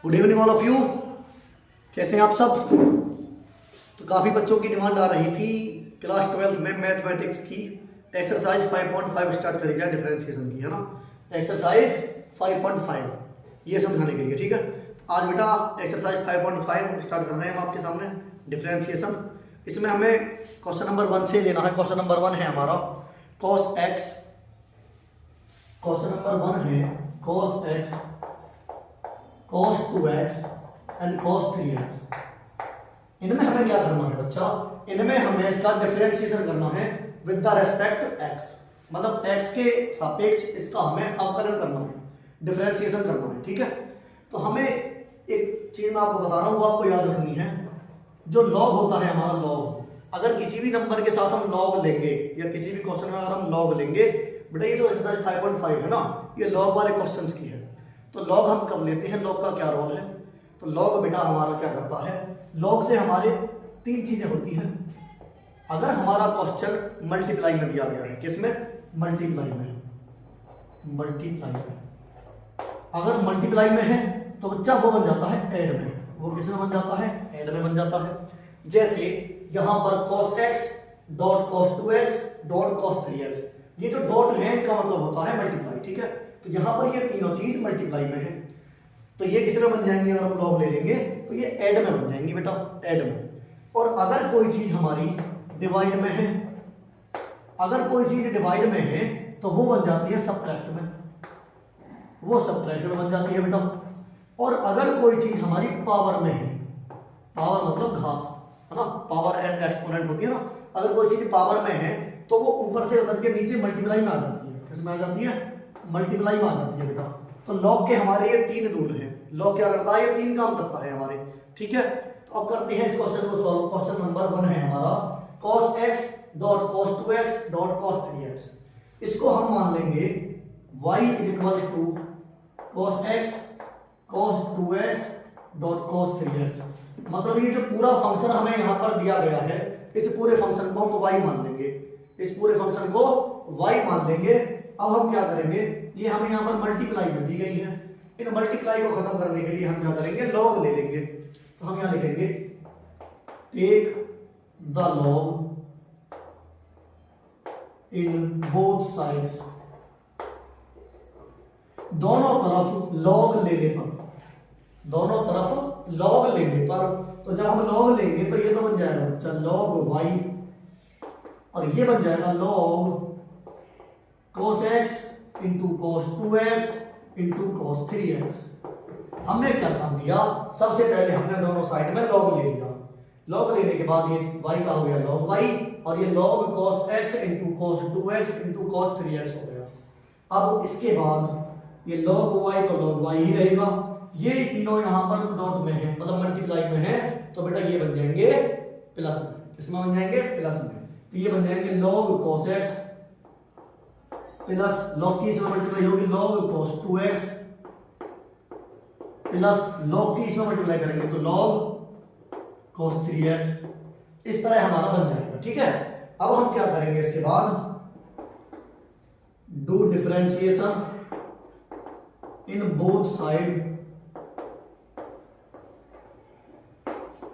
Good evening all of you. कैसे हैं आप सब? तो काफ़ी बच्चों की डिमांड आ रही थी क्लास 12 में मैथमेटिक्स की एक्सरसाइज 5.5 स्टार्ट करी जाए डिफरेंशिएशन की, है ना। एक्सरसाइज 5.5 ये समझाने के लिए, ठीक है। तो आज बेटा एक्सरसाइज 5.5 स्टार्ट कर रहे हैं हम आपके सामने डिफरेंशिएशन। इसमें हमें क्वेश्चन नंबर 1 से लेना है। क्वेश्चन नंबर 1 है हमारा cos x। क्वेश्चन नंबर 1 है cos x, cos 2x and cos 3x। इनमें हमें क्या करना है बच्चा? इनमें हमें इसका डिफरेंशिएशन करना है विद द रेस्पेक्ट x, मतलब x के सापेक्ष इसका हमें अवकलन करना है, डिफरेंशिएशन करना है, ठीक है। तो हमें एक चीज मैं आपको बता रहा हूँ, वो आपको याद रखनी है। जो लॉग होता है हमारा, लॉग, अगर किसी भी नंबर के साथ हम लॉग लेंगे या किसी भी क्वेश्चन में अगर हम लॉग लेंगे, बेटा ये जो एक्सरसाइज 5.5 है ना, ये लॉग वाले क्वेश्चंस की है। तो लॉग हम कब लेते हैं, लॉग का क्या रोल है? तो लॉग बेटा हमारा क्या करता है, लॉग से हमारे 3 चीजें होती हैं। अगर हमारा क्वेश्चन मल्टीप्लाई में दिया गया है, किसमें? मल्टीप्लाई में। मल्टीप्लाई में अगर मल्टीप्लाई में है तो बच्चा वो बन जाता है ऐड में। वो किसमें बन जाता है? ऐड में बन जाता है। जैसे यहां पर cos x dot cos 2x dot cos 3x, ये जो डॉट है इनका मतलब होता है मल्टीप्लाई, ठीक है। तो यहां पर ये तीनों चीज मल्टीप्लाई में है, तो ये किस में बन जाएंगे? अगर हम लॉग ले लेंगे तो ये ऐड में बन जाएंगे बेटा, ऐड में। और अगर कोई चीज हमारी डिवाइड में है, अगर कोई चीज डिवाइड में है तो वो बन जाती है सब्ट्रैक्ट में, वो सब्ट्रैक्ट में बन जाती है बेटा। और अगर कोई चीज हमारी पावर में है, पावर मतलब घात, है ना, पावर एंड एक्सपोनेंट होती है ना, अगर कोई चीज पावर में है तो वो ऊपर से उतर के नीचे मल्टीप्लाई में आ जाती है। किसमें आ जाती है? मल्टीप्लाई में आ जाती है बेटा। तो लॉग के हमारे ये 3 रूल हैं। लॉग क्या करता है? ये 3 काम करता है हमारे, ठीक है। तो अब करते हैं इस क्वेश्चन को सॉल्व। क्वेश्चन नंबर 1 है हमारा cos x dot cos 2x dot cos 3x। इसको हम मान लेंगे y is equal to cos x cos 2x dot cos 3x। मतलब ये जो पूरा फंक्शन हमें यहाँ पर दिया गया है, इस पूरे फंक्शन को हम y मान लेंगे, इस पूरे फंक्शन को y मान लेंगे। अब हम क्या करेंगे, ये हमें यहाँ पर मल्टीप्लाई में दी गई है, इन मल्टीप्लाई को खत्म करने के लिए हम क्या करेंगे? लॉग ले लेंगे। तो हम यहाँ लिखेंगे take the log in both sides. दोनों तरफ लॉग लेने पर, दोनों तरफ लॉग लेने पर, तो जब हम लॉग लेंगे तो ये तो बन जाएगा बच्चा लॉग y, और ये बन जाएगा log cos x into cos 2x into cos 3x। हमने क्या काम किया? सबसे पहले हमने दोनों साइड में लॉग ले लिया। लॉग लेने के बाद ये y का हो गया लॉग y, और ये log cos x into cos 2x into cos 3x हो गया। अब इसके बाद ये log y तो log y ही रहेगा। ये तीनों यहाँ पर डॉट में है, मतलब मल्टीप्लाई में है, तो बेटा ये बन जाएंगे प्लस में। किसमें बन जाएंगे? प्लस में। तो ये बन जाएंगे log cos x plus log की इसमें मल्टीप्लाई होगी log cos 2x plus log की इसमें मल्टीप्लाई करेंगे तो log cos 3x। इस तरह हमारा बन जाएगा, ठीक है। अब हम क्या करेंगे इसके बाद? Do differentiation in both side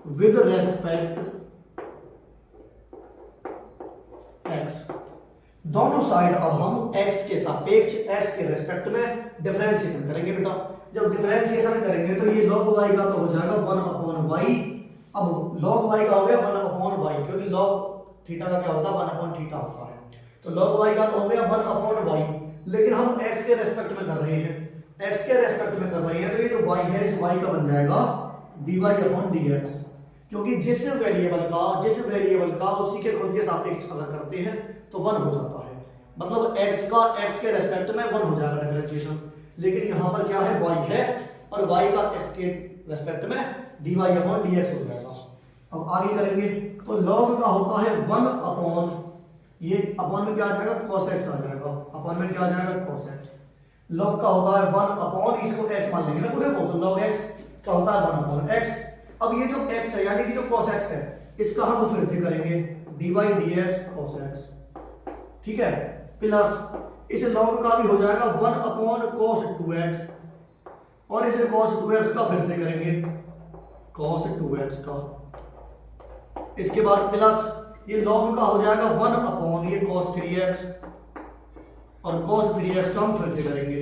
with respect x। दोनों साइड अब हम x के सापेक्ष, x के रेस्पेक्ट में डिफरेंशिएशन करेंगे बेटा। जब डिफरेंशिएशन करेंगे तो ये log y का तो हो जाएगा 1/y। अब log y का हो गया 1/y, क्योंकि log थीटा का क्या होता है? 1/थीटा होता है। तो log y का तो हो गया 1/y, लेकिन हम x के रेस्पेक्ट में कर रहे हैं, x के रेस्पेक्ट में कर रहे हैं, तो ये जो y है इस y का बन जाएगा dy/dx। क्योंकि जिस वेरिएबल का उसी के खुद के सापेक्ष अगर करते हैं तो 1 हो जाता है, मतलब x का x के रेस्पेक्ट में 1 हो जाएगा डिफरेंशिएशन। लेकिन यहाँ पर क्या है? y है, और y का x के रेस्पेक्ट में dy/dx हो जाएगा। अब आगे करेंगे तो log का होता है 1/, ये अपॉन में क्या आ जाएगा? cos x आ जाएगा, अपॉन में क्या आ जाएगा? cos x। log का होता है 1/, इसको x मान लेंगे ना पूरे को, तो log x का होता है 1/x। अब ये जो x है यानी कि जो cos x है, इसका हम फिर से करेंगे dy/dx cos x, ठीक है। प्लस इस log का भी हो जाएगा 1/cos 2x और इसे cos 2x का फिर से करेंगे cos 2x का, इसके बाद प्लस ये log का हो जाएगा 1 अपॉन ये cos 3x, और cos 3x का हम फिर से करेंगे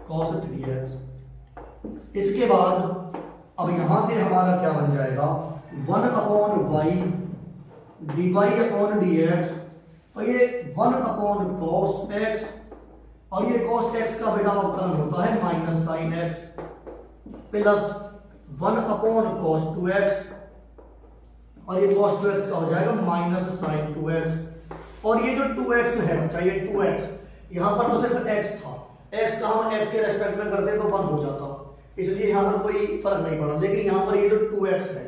cos 3x। इसके बाद अब यहां से हमारा क्या बन जाएगा 1 upon y dy upon dx, तो ये 1 अपॉन cos x, और ये cos x का बेटा अवकलन होता है minus sine x, plus 1 upon cos 2x, और ये cos 2x का हो जाएगा माइनस साइन 2x, और ये जो 2x है बच्चा, ये 2x यहां पर तो सिर्फ x था, x का हम x के रेस्पेक्ट में करते तो 1 हो जाता, इसलिए यहां पर कोई फर्क नहीं पड़ा। लेकिन यहां पर ये जो 2x है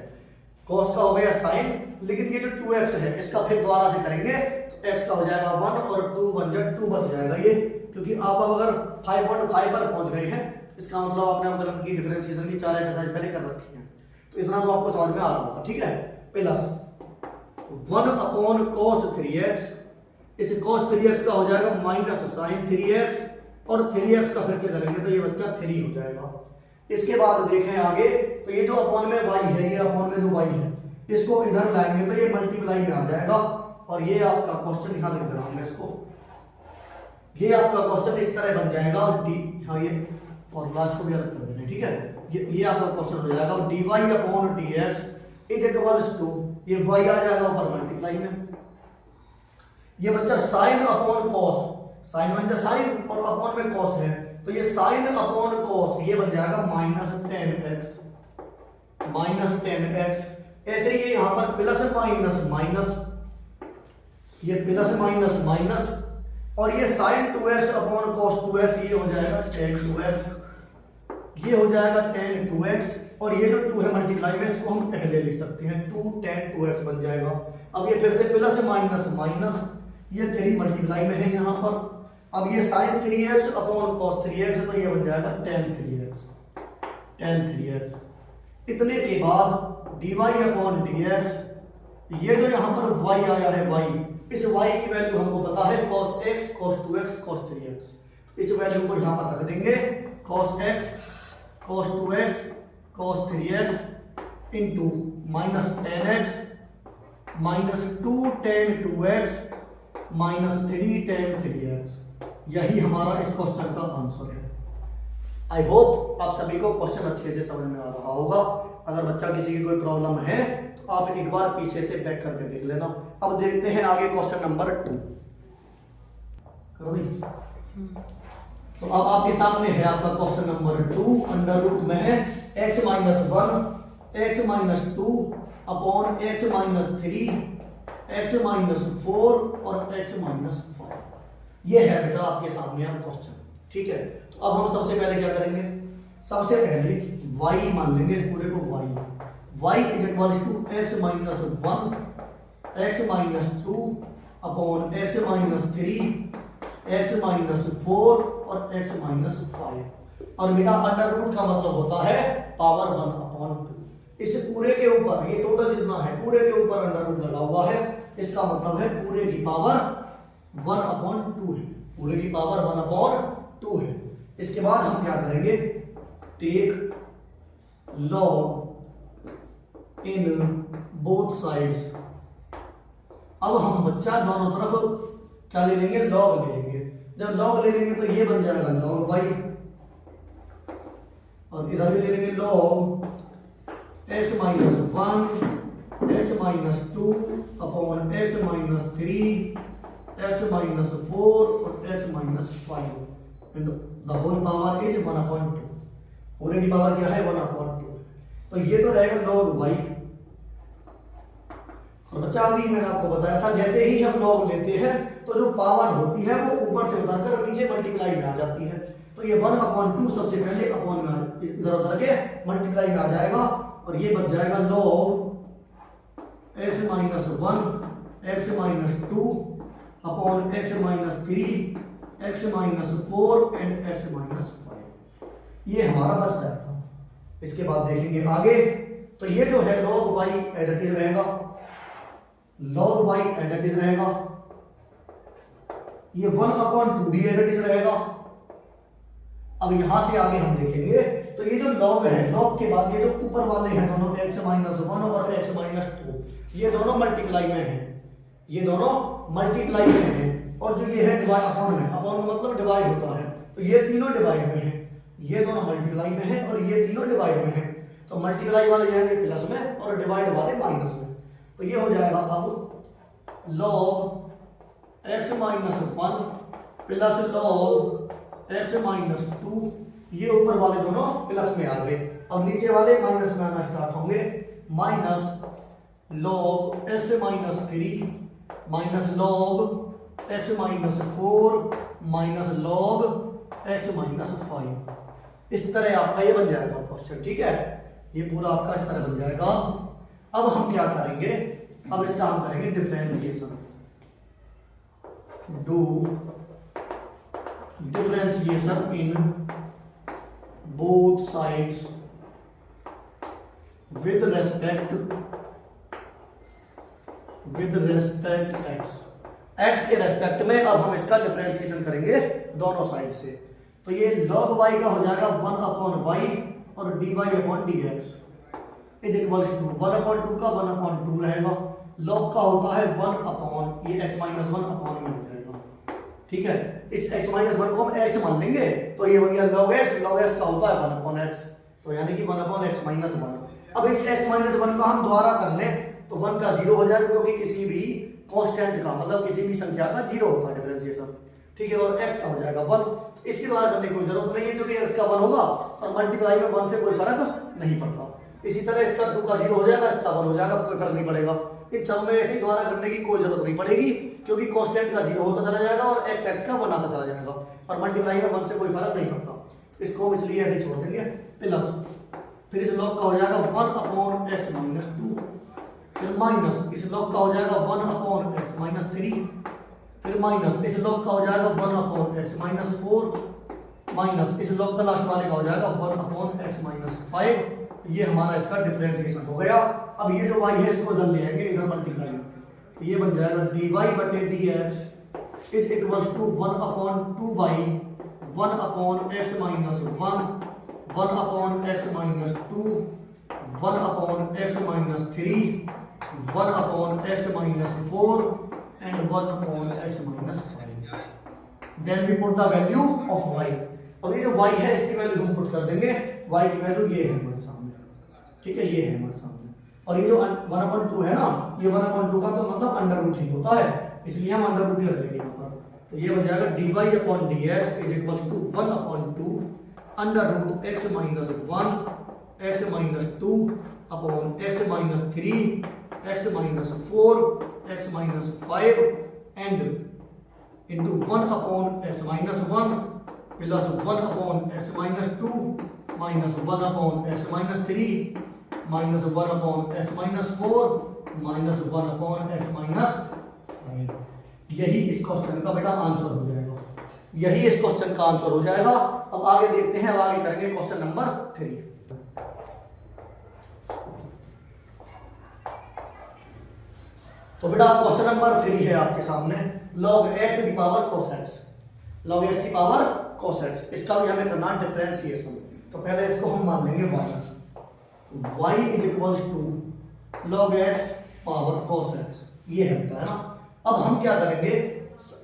cos का हो गया साइन, लेकिन ये जो 2x है इसका फिर दोबारा से करेंगे तो x का हो जाएगा 1 और 2 बन जाए 2 बच जाएगा ये, क्योंकि आप अब अगर 5.5 पर पहुंच गए हैं इसका मतलब आपने अवकलन की डिफरेंशिएशन की 4 एक्सरसाइज पहले कर रखी है, तो इतना तो आपको समझ में आ रहा होगा, ठीक है। प्लस 1 अपॉन cos 3x, इस cos 3x का हो जाएगा माइनस साइन 3x, और 3x का फिर से करेंगे तो ये बच्चा 3 हो जाएगा। इसके बाद देखें आगे, तो ये जो अपॉन में y है, ये अपॉन में जो y है इसको इधर लाएंगे तो ये मल्टीप्लाई में आ जाएगा, और ये आपका क्वेश्चन यहां लिख दे रहा हूं मैं इसको, ये आपका क्वेश्चन इस तरह बन जाएगा, और डी हाँ ये फॉर्मूला को भी अलग कर देना, ठीक है। ये आपका क्वेश्चन हो जाएगा dy upon dx is equals to, ये y आ जाएगा ऊपर मल्टीप्लाई में, ये बच्चा साइन अपॉन cos, साइन बन जाए साइन और अपॉन में cos है, तो ये साइन अपॉन cos ये बन जाएगा माइनस 10x, ऐसे ये यहां पर प्लस माइनस माइनस, ये प्लस माइनस माइनस, और ये sign 2x upon cos 2x ये हो जाएगा tan 2x, ये हो जाएगा tan 2x, और ये जो 2 है मल्टीप्लाई में इसको हम पहले लिख सकते हैं 2 tan 2x बन जाएगा। अब ये फिर से प्लस माइनस माइनस, ये 3 मल्टीप्लाई में है यहाँ पर, अब ये sin 3x upon cos 3x, तो ये बन जाएगा tan 3x। इतने के बाद dy अपॉन dx, ये जो यहाँ पर y आया है y, इस y की वैल्यू हमको पता है cos x cos 2x cos 3x, इस वैल्यू को यहाँ पर रख देंगे cos x cos 2x cos 3x into minus tan x minus 2 tan 2x minus 3 tan 3x, यही हमारा इस क्वेश्चन का आंसर है। आई होप आप सभी को क्वेश्चन अच्छे से समझ में आ रहा होगा। अगर बच्चा किसी की कोई प्रॉब्लम है तो आप एक बार पीछे से बैक करके देख लेना। अब देखते हैं आगे क्वेश्चन नंबर 2, करो भाई। तो अब आपके सामने है आपका क्वेश्चन नंबर 2, अंडर रूट में है x minus 1 x minus 2 upon x minus 3 x minus 4 और x माइनस 5, ये है बेटा आपके सामने आप क्वेश्चन, ठीक है। तो अब हम सबसे पहले क्या करेंगे, सबसे पहले y मान लेंगे इस पूरे को y is equal to x minus 1 x minus 2 upon x minus 3 x minus 4 और x माइनस 5, और बेटा अंडर रूट का मतलब होता है पावर 1 अपॉन 2। इस पूरे के ऊपर ये टोटल जितना है पूरे के ऊपर अंडर रूट लगा हुआ है, इसका मतलब है पूरे की पावर 1 अपॉन 2 है, पूरे की पावर 1 अपॉन 2 है। इसके बाद हम क्या करेंगे, take log in both sides. अब हम बच्चा दोनों तरफ क्या ले लेंगे, लॉग ले लेंगे। जब लॉग ले लेंगे तो ये बन जाएगा लॉग y, और इधर भी ले लेंगे log x minus 1 x minus 2 upon x minus 3 x minus 4 और x minus 5 and the whole power is 1 upon 2। पूरे की पावर क्या है 1 अपॉन 2। तो ये तो रहेगा लॉग y। और बच्चा अभी मैंने आपको बताया था जैसे ही हम लॉग लेते हैं तो जो पावर होती है वो ऊपर से उतरकर नीचे मल्टीप्लाई में आ जाती है। तो ये 1 अपॉन 2 सबसे पहले अपॉन में इधर उतर के मल्टीप्लाई में आ जाएगा, और ये बच जाएगा log x minus 1 x minus 2 upon x minus 3 x minus 4 and x minus 5। ये हमारा बच जाएगा। इसके बाद देखेंगे आगे, तो ये जो है log y as it is रहेगा, log y as it is रहेगा, ये 1 अपॉन 2 भी एज इट इज रहेगा, अब यहाँ से आगे हम देखेंगे तो ये जो लॉग है, लॉग के बाद ये जो ऊपर वाले हैं दोनों x माइनस 1 और x माइनस 2, ये दोनों मल्टीप्लाई में हैं, ये दोनों मल्टीप्लाई में हैं, और जो ये है डिवाइड अपॉन में, अपॉन का मतलब डिवाइड होता है, तो ये तीनों डिवाइड में हैं, ये दोनों मल्टीप्लाई में हैं और ये तीनों डिवाइड में हैं। तो मल्टीप्लाई वाले जाएंगे प्लस में और डिवाइड वाले माइनस में। तो ये हो जाएगा अब log x minus 1 plus log x minus 2, ये ऊपर वाले दोनों प्लस में आ गए। अब नीचे वाले माइनस में आना स्टार्ट होंगे, minus log x minus 3 minus log x minus 4 minus log x minus 5। इस तरह आपका ये बन जाएगा क्वेश्चन, ठीक है, ये पूरा आपका इस तरह बन जाएगा। अब हम क्या करेंगे, अब इसका हम करेंगे differentiation, do differentiation in both sides with respect x के रेस्पेक्ट में। अब हम इसका डिफरेंशिएशन करेंगे दोनों साइड से। तो ये log y का हो जाएगा 1 अपॉन y और dy upon dx is equals to 1 upon 2 का 1 अपॉन 2 रहेगा, log का होता है 1 अपॉन ये x माइनस 1 अपॉन में हो जाएगा, ठीक है। इस x माइनस 1 को हम x मान लेंगे तो ये हो गया log x का होता है 1 अपॉन x, तो यानी कि 1 अपॉन x माइनस 1। अब इस x माइनस 1 का हम दोबारा कर लें तो 1 का 0 हो जाएगा, क्योंकि किसी भी कांस्टेंट का मतलब किसी भी संख्या का 0 होता है डिफरेंशिएशन, ठीक है, और x का हो जाएगा 1। इसके द्वारा करने की कोई जरूरत नहीं है, क्योंकि x का 1 होगा और मल्टीप्लाई में 1 से कोई फर्क नहीं पड़ता। इसी तरह इसका 2 का 0 हो जाएगा, इसका 1 हो जाएगा, कोई फर्क नहीं पड़ेगा। इन सब में ऐसे द्वारा करने की कोई जरूरत नहीं पड़ेगी, क्योंकि कांस्टेंट का 0 होता चला जाएगा और x का 1 आता चला जाएगा, और मल्टीप्लाई में 1 से कोई फर्क नहीं पड़ता। इसको हम इसलिए ऐसे छोड़ देंगे प्लस, फिर इस log का हो जाएगा 1 अपॉन x माइनस 2, फिर माइनस इस log का हो जाएगा 1 अपॉन x माइनस 3, फिर माइनस इस log का हो जाएगा 1 अपॉन x माइनस 4, माइनस इस log का लास्ट वाले का हो जाएगा 1 अपॉन x माइनस 5। ये हमारा इसका डिफरेंशिएशन हो गया। अब ये जो y है इसको इधर ले आएंगे, इधर मल्टीप्लाई, तो ये बन जाएगा dy बटे dx is equals to 1 upon 2y 1 upon x minus 1 1 upon x minus 2 1 upon x minus 3 1 upon x minus 4 and 1 upon x minus 5. Then we put the value of y. अब ये जो y है इसकी value हम put कर देंगे, y की value ये है हमारे सामने, ठीक है, ये है हमारे सामने। और ये जो 1/2 है ना, ये 1/2 का तो मतलब अंडर रूट ही होता है, इसलिए हम अंडर रूट ही रख लेंगे यहाँ पर। तो ये बन जाएगा dy upon dx is equal to 1/2 under root x minus 1 x minus 2 upon x minus 3 x minus 4 x minus 5 and into 1 upon x minus 1 plus 1 upon x minus 2 minus 1 upon x minus 3 minus 1 upon x minus 4 minus 1 upon x minus 5। यही इस question का बेटा answer हो जाएगा, यही इस question का answer हो जाएगा। अब आगे देखते हैं, अब आगे करेंगे क्वेश्चन नंबर 3। तो बेटा क्वेश्चन नंबर 3 है आपके सामने, log x की power cos x, log x की पावर cos x, इसका भी हमें करना डिफरेंशिएशन। तो पहले इसको हम मान लेंगे y is equals to log x power cos x, ये है बेटा, है ना। अब हम क्या करेंगे,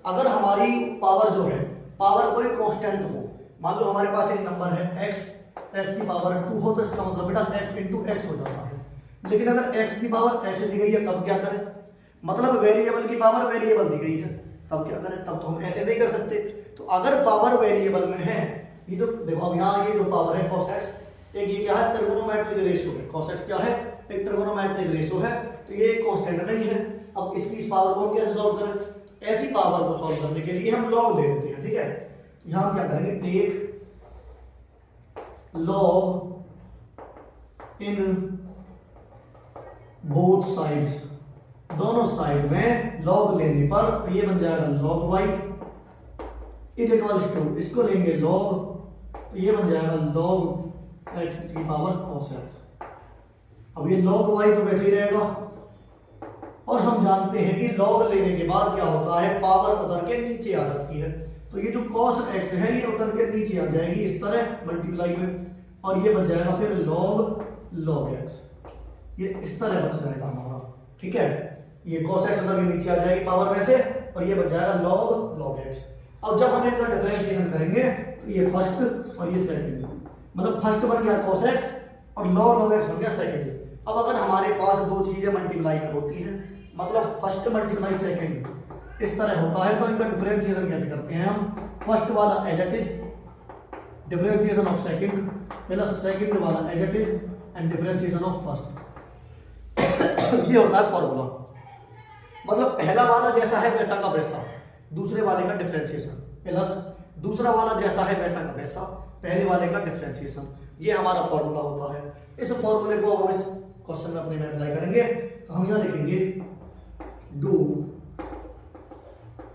अगर हमारी पावर जो है, पावर कोई कांस्टेंट हो, मान लो हमारे पास एक नंबर है x की पावर 2 हो, तो इसका मतलब बेटा x इंटू x हो जाता है। लेकिन अगर x की पावर x दी गई है तब क्या करें, मतलब वेरिएबल की पावर वेरिएबल दी गई है तब क्या करें, तब तो हम ऐसे नहीं कर सकते। तो अगर पावर वेरिएबल में है, ये जो देखो अब यहाँ ये जो पावर है cos x, एक ये क्या है ट्रिगोनोमेट्रिक रेशियो है, cos x क्या है, एक ट्रिगोनोमेट्रिक रेशियो है, तो ये एक कांस्टेंट नहीं है। अब इसकी इस पावर को हम कैसे सॉल्व करें, ऐसी पावर को सॉल्व करने के लिए हम log ले लेते हैं, ठीक है। यहाँ हम क्या करेंगे, take log in both sides, दोनों साइड में log लेने पर ये बन जाएगा log y is equals to, इसको लेंगे log, तो ये बन जाएगा log x की पावर cos x। अब ये log y तो वैसे ही रहेगा, और हम जानते हैं कि log लेने के बाद क्या होता है, पावर उधर के नीचे आ जाती है। तो ये जो cos x है ये उतर के नीचे आ जाएगी इस तरह मल्टीप्लाई में, और ये बच जाएगा फिर log x, ये इस तरह बच जाएगा हमारा। ठीक है, ये cos x उतर के नीचे आ जाएगी पावर में से, और ये बच जाएगा log x। अब जब हम इनका डिफरेंशिएशन करेंगे तो ये फर्स्ट और ये सेकंड, मतलब फर्स्ट बन गया cos x और log x बन गया सेकंड। अब अगर हमारे पास दो चीजें मल्टीप्लाई में होती हैं, मतलब फर्स्ट मल्टीप्लाई सेकंड इस तरह होता है, तो इनका डिफरेंशिएशन कैसे करते हैं हम? फर्स्ट वाला as it is differentiation of second plus second वाला as it is and differentiation of first. ये होता है फॉर्मूला, मतलब पहला वाला जैसा है वैसा का वैसा दूसरे वाले का डिफरेंशिएशन प्लस दूसरा वाला जैसा है वैसा का वैसा पहले वाले का डिफरेंशिएशन, ये हमारा फॉर्मूला होता है। इस फॉर्मूले को हम इस क्वेश्चन में अपने में अप्लाई करेंगे, तो हम यहाँ लिखेंगे do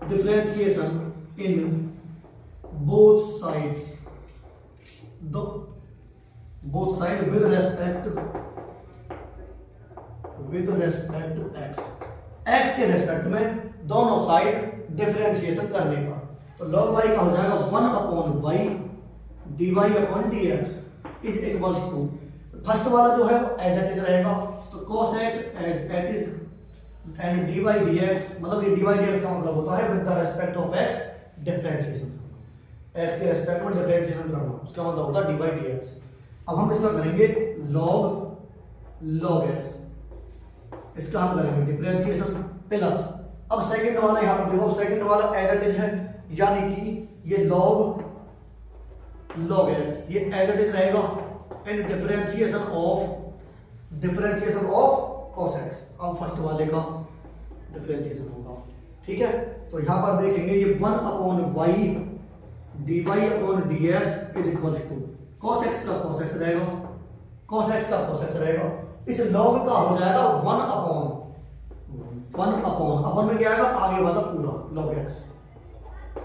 differentiation in both sides with respect to x, x के रेस्पेक्ट में दोनों साइड डिफरेंशिएशन करने पर, तो log y का हो जाएगा 1/y dy upon dx is equals to, first वाला जो है वो एज इट इज रहेगा, तो cos x as it is and dy dx, मतलब ये dy dx का मतलब होता है with the respect of x differentiation, x के रेस्पेक्ट में डिफरेंशिएशन करना, उसका मतलब होता है dy dx। अब हम इसका करेंगे log x, इसका हम करेंगे डिफरेंशिएशन प्लस, अब सेकंड वाला यहाँ पर देखो, सेकंड वाला एज इट इज है, यानी कि ये log x ये एज इट इज रहेगा and differentiation of cos x, अब फर्स्ट वाले का डिफरेंशिएशन होगा। ठीक है, तो यहां पर देखेंगे ये 1/y dy upon dx is equals to cos x का cos x रहेगा, cos x का cos x रहेगा, इस log का हो जाएगा 1 अपन में क्या आएगा आगे वाला पूरा log x।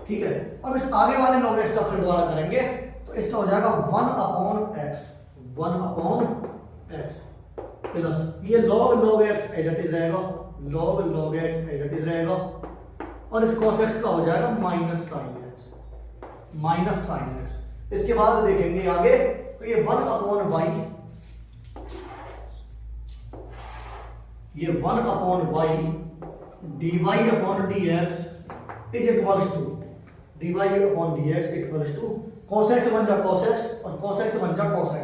ठीक है, अब इस आगे वाले log x का फिर दोबारा करेंगे तो इसका हो जाएगा 1/x प्लस ये log x as it is रहेगा, log x as it is रहेगा, और इस cos x का हो जाएगा माइनस sin x। इसके बाद देखेंगे आगे, तो ये 1/y dy upon dx is equals to cos x बन जा cos x और cos x बन जा cos x,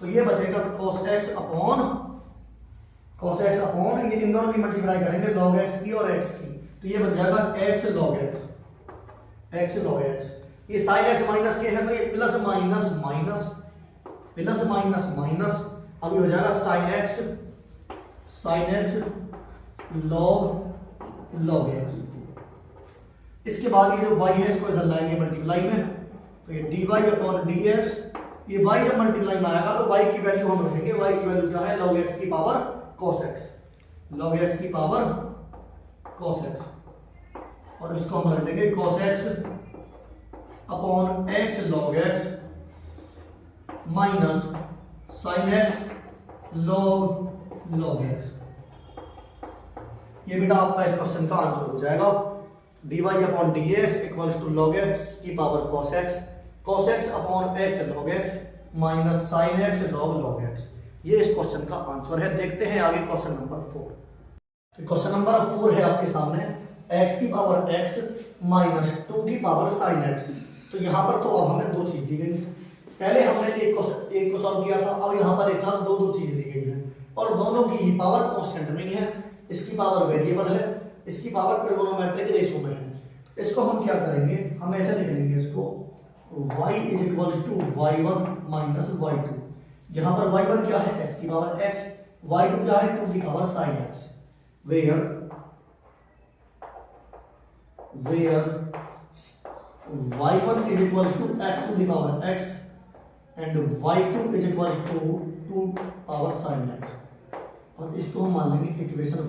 तो ये बचेगा cos x अपॉन ये इन दोनों की मल्टीप्लाई करेंगे log x की और x की, तो ये बन जाएगा x log x। ये sin x माइनस के है तो ये प्लस माइनस, अब ये हो जाएगा sin x log x। इसके बाद ये जो y है इसको इधर लाएंगे मल्टीप्लाई में, तो ये dy अपॉन dx, ये y जब मल्टीप्लाई में आएगा तो y की वैल्यू हम रखेंगे, y की वैल्यू क्या है log x की पावर cos x, और इसको हम रख देंगे cos x upon x log x minus sin x log x। ये बेटा आपका इस क्वेश्चन का आंसर हो जाएगा, dy upon dx equals to log x की power cos x upon x log x minus sin x log x। ये इस क्वेश्चन का आंसर है। देखते हैं आगे क्वेश्चन नंबर 4। तो क्वेश्चन नंबर 4 है आपके सामने, x की पावर x माइनस 2 की पावर sin x। तो यहाँ पर तो अब हमें दो चीज दी गई, पहले हमने एक को सॉल्व किया था, अब यहाँ पर एक साथ दो चीज दी गई है और दोनों की पावर कांस्टेंट नहीं है, इसकी पावर वेरिएबल है, इसकी पावर ट्रिगोनोमेट्रिक रेशियो में है। इसको हम क्या करेंगे, हम ऐसे लिख लेंगे इसको y is equals to y1 minus y2, जहां पर y1 क्या है x की पावर x, y2 क्या है 2 की power sin x, where y1 is equals to x to the power x and y2 is equals to 2 power sin x। और इसको हम मान लेंगे इक्वेशन 1।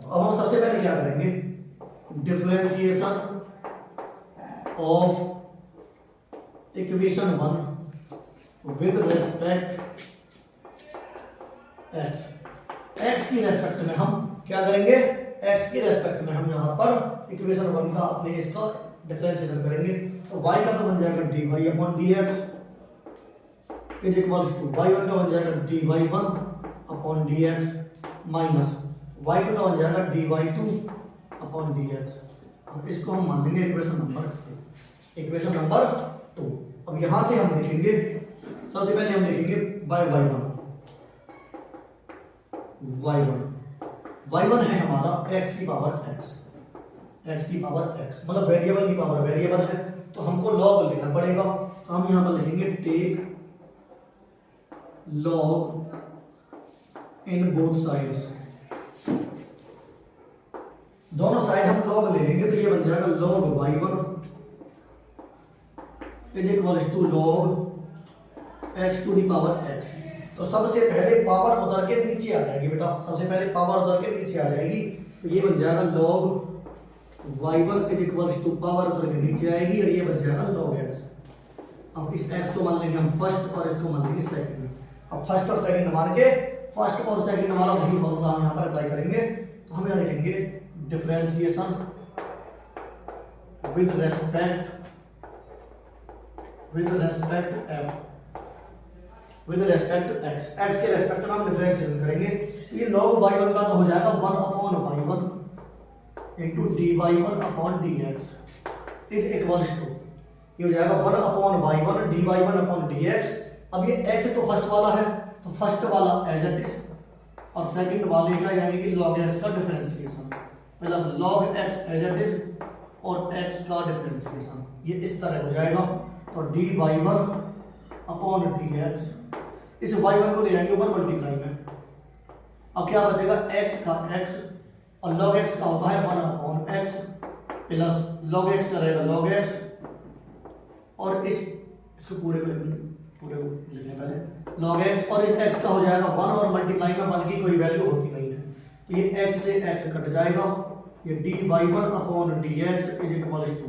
तो अब हम सबसे पहले क्या करेंगे, differentiation of equation 1 with respect x की रेस्पेक्ट में हम क्या करेंगे, x की रेस्पेक्ट में हम यहां पर इक्वेशन 1 का अपने इसका डिफरेंशिएशन करेंगे। तो y का तो बन जाएगा dy upon dx is equals to y1 का बन जाएगा dy1 upon dx minus y2 का बन जाएगा dy2 अपॉन dx। अब इसको हम मान लेंगे इक्वेशन नंबर 2। अब यहां से हम देखेंगे, सबसे पहले हम देखेंगे y1 है हमारा x की पावर x मतलब वेरिएबल की पावर वेरिएबल है, तो हमको लॉग लेना पड़ेगा। तो हम यहां पर लिखेंगे take log in both sides, दोनों साइड हम लॉग ले लेंगे। तो ये बन जाएगा log y1 is equal to log x to the power x। तो सबसे पहले पावर उधर के नीचे आ जाएगी बेटा, सबसे पहले पावर उधर के नीचे आ जाएगी। तो ये बन जाएगा log y1 is equal to power उधर के नीचे आएगी और ये बन जाएगा log x। अब इस x को मान लेंगे हम फर्स्ट और इसको मान लेंगे सेकंड। अब फर्स्ट और सेकंड मान के फर्स्ट और सेकंड वाला वही फॉर्मूला हम यहाँ पर अप्लाई करेंगे। तो हम यहाँ लिखेंगे डिफरेंशिएशन विद रेस्पेक्ट x के रेस्पेक्ट में हम डिफरेंशिएशन करेंगे। तो ये log y1 का तो हो जाएगा 1 upon y1 into dy1 upon dx is equals to, ये हो जाएगा 1 upon y1 dy1 upon dx। अब ये x तो फर्स्ट वाला है, तो फर्स्ट वाला एज इट इज और सेकंड वाले का यानी कि log x का differentiation plus log x as it is और x का डिफरेंशिएशन, ये इस तरह हो जाएगा। तो dy1 अपॉन dx, इस y1 को ले जाएंगे ऊपर मल्टीप्लाई में। अब क्या बचेगा x का x और log x का होता है 1 upon x plus log x का रहेगा log x और इसको पूरे को लिखने पहले log x और इस x का हो जाएगा 1 और मल्टीप्लाई में 1 की कोई वैल्यू होती नहीं है, तो ये x से x कट जाएगा। ये dy1 upon dx is equal to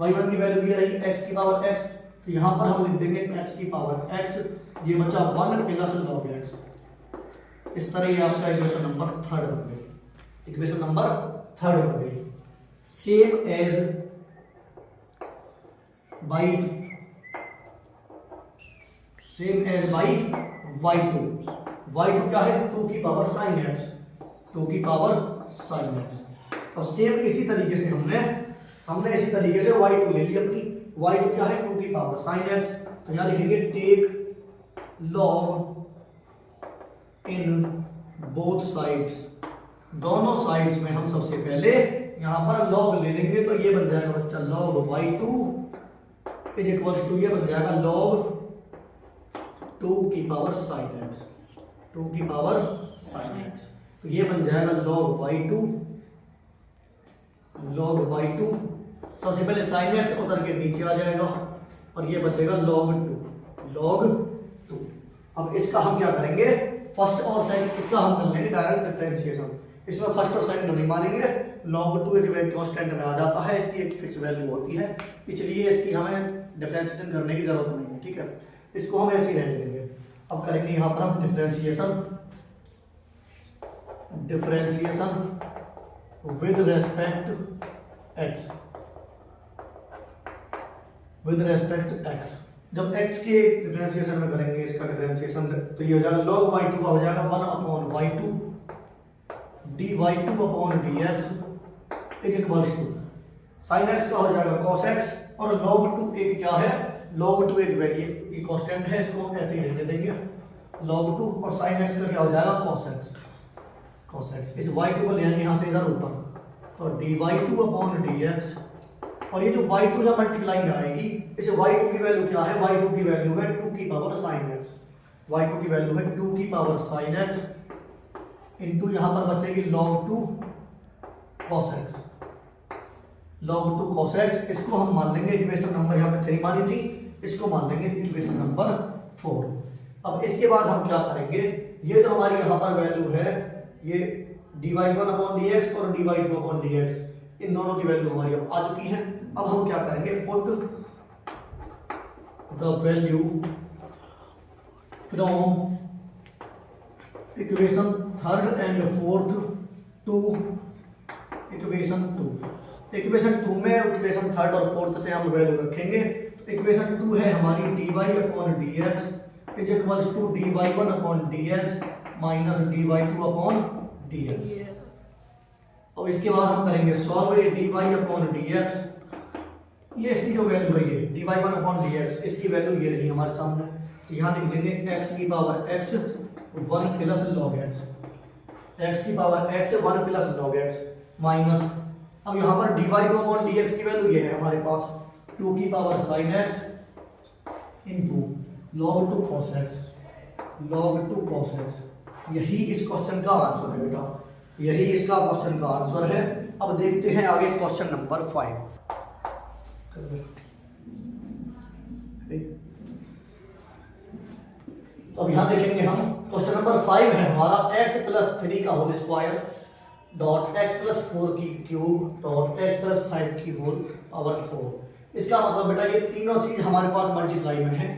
y1 की वैल्यू ये रही x की पावर x, तो यहाँ पर हम लिख देंगे x की पावर x, ये बचा 1 प्लस log x। इस तरह ये आपका इक्वेशन नंबर 3 बन गई, इक्वेशन नंबर 3 बन गई। सेम एज बाई y2 क्या है 2 की पावर sin x, 2 की पावर sin x। और सेम इसी तरीके से हमने इसी तरीके से y2 ले ली अपनी, y2 क्या है 2 की पावर sin x। तो यहाँ लिखेंगे take log in both sides, दोनों साइड्स में हम सबसे पहले यहाँ पर log ले लेंगे। तो ये बन जाएगा बच्चा log y2 is equal to, ये बन जाएगा log 2 की पावर sin x, 2 की पावर sin x। तो ये बन जाएगा log y2 सबसे पहले sin x उतर के नीचे आ जाएगा और ये बचेगा log 2। अब इसका हम क्या करेंगे, फर्स्ट और सेकंड इसका हम कर लेंगे डायरेक्ट डिफरेंशिएशन। इसमें फर्स्ट और सेकंड नहीं मानेंगे, log 2 एक कांस्टेंट में आ जाता है, इसकी एक फिक्स वैल्यू होती है, इसलिए इसकी हमें डिफरेंशिएशन करने की जरूरत नहीं है। ठीक है, इसको हम ऐसे ही रहने देंगे। अब करेंगे यहाँ पर हम डिफरेंशिएशन विद रेस्पेक्ट x। जब x के डिफरेंशिएशन में करेंगे इसका डिफरेंशिएशन, तो ये हो जाएगा log y2 का हो जाएगा 1 upon y2 dy2 upon dx is equal to sin x का हो जाएगा cos x और log 2 एक क्या है, log 2 एक वेरिएबल कांस्टेंट है, इसको हम ऐसे ही रहने देंगे log 2 और sin x का क्या हो जाएगा cos x। इस y2 को ले आएंगे यहाँ से इधर ऊपर, तो dy2 अपॉन dx और ये जो y2 जब मल्टीप्लाई में आएगी, इस y2 की वैल्यू क्या है, y2 की वैल्यू है 2 की पावर sin x, y2 की वैल्यू है 2 की पावर sin x इंटू यहाँ पर बचेगी log 2 cos x, log 2 cos x। इसको हम मान लेंगे इक्वेशन नंबर यहाँ पे 3 मानी थी, इसको मान लेंगे इक्वेशन नंबर 4। अब इसके बाद हम क्या करेंगे, ये तो हमारी यहाँ पर वैल्यू है ये dy1 अपॉन dx और dy2 अपॉन dx, इन दोनों की वैल्यू हमारी अब आ चुकी है। अब हम क्या करेंगे, put the value from equation 3rd and 4th to equation 2। Equation 2 में इक्वेशन थर्ड और फोर्थ से हम वैल्यू रखेंगे। तो इक्वेशन 2 है हमारी dy/dx is equals to dy1/dx minus dy2/dx। अब इसके बाद हम करेंगे सॉल्व ये dy/dx, ये इसकी जो वैल्यू है ये dy1/dx, इसकी वैल्यू ये रही हमारे सामने। तो यहाँ लिख देंगे x की power x 1 plus log x, x की power x 1 plus log x minus, अब यहाँ पर dy2/dx की वैल्यू ये है हमारे पास 2 की power sin x into log 2 cos x, log 2 cos x। यही इस क्वेश्चन का आंसर है बेटा, यही इसका क्वेश्चन का आंसर है। अब देखते हैं आगे क्वेश्चन नंबर 5। तो अब यहाँ देखेंगे हम क्वेश्चन नंबर 5 है हमारा x प्लस 3 का whole square dot x plus 4 की क्यूब डॉट x प्लस 5 की होल पावर 4। इसका मतलब बेटा ये तीनों चीज हमारे पास मल्टीप्लाई में है,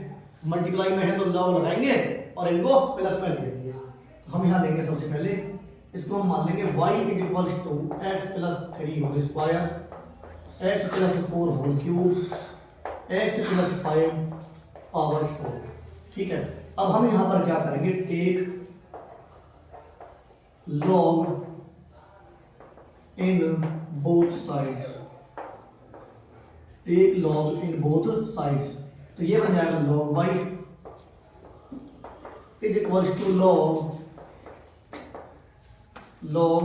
मल्टीप्लाई में है तो लॉग लगाएंगे और इनको प्लस में लेंगे। तो हम यहाँ लेंगे सबसे पहले इसको हम मान लेंगे y is equals to x plus 3 whole square x plus 4 whole cube x plus 5 power 4। ठीक है, अब हम यहां पर क्या करेंगे, take log in both sides, take log in both sides. तो ये बन जाएगा log y is equals to log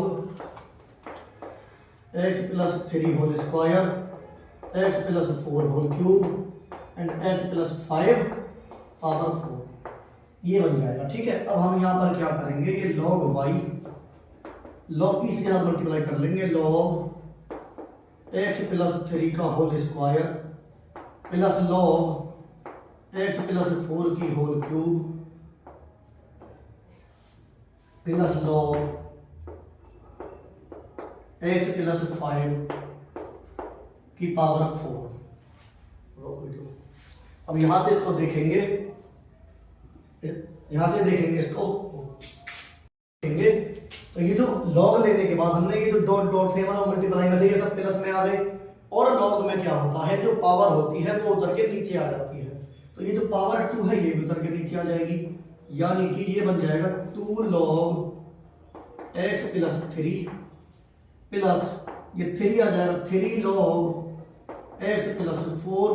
x plus 3 whole square x plus 4 whole cube and x plus 5 power 4, ये बन जाएगा। ठीक है, अब हम यहाँ पर क्या करेंगे, ये log y log की से मल्टीप्लाई कर लेंगे, log x प्लस 3 का whole square plus log x plus 4 की whole cube plus log x plus 5 की पावर 4। अब यहां से इसको देखेंगे, यहां से देखेंगे इसको देखेंगे, तो ये जो log लेने के बाद हमने ये जो डॉट डॉट से मतलब मल्टीप्लाई में थे ये सब प्लस में आ गए, और log में क्या होता है, जो पावर होती है वो उतर के नीचे आ जाती है। तो ये जो पावर 2 है ये भी उतर के नीचे आ जाएगी, यानी कि ये बन जाएगा 2 log x प्लस 3 प्लस ये 3 आ जाएगा 3 log x प्लस 4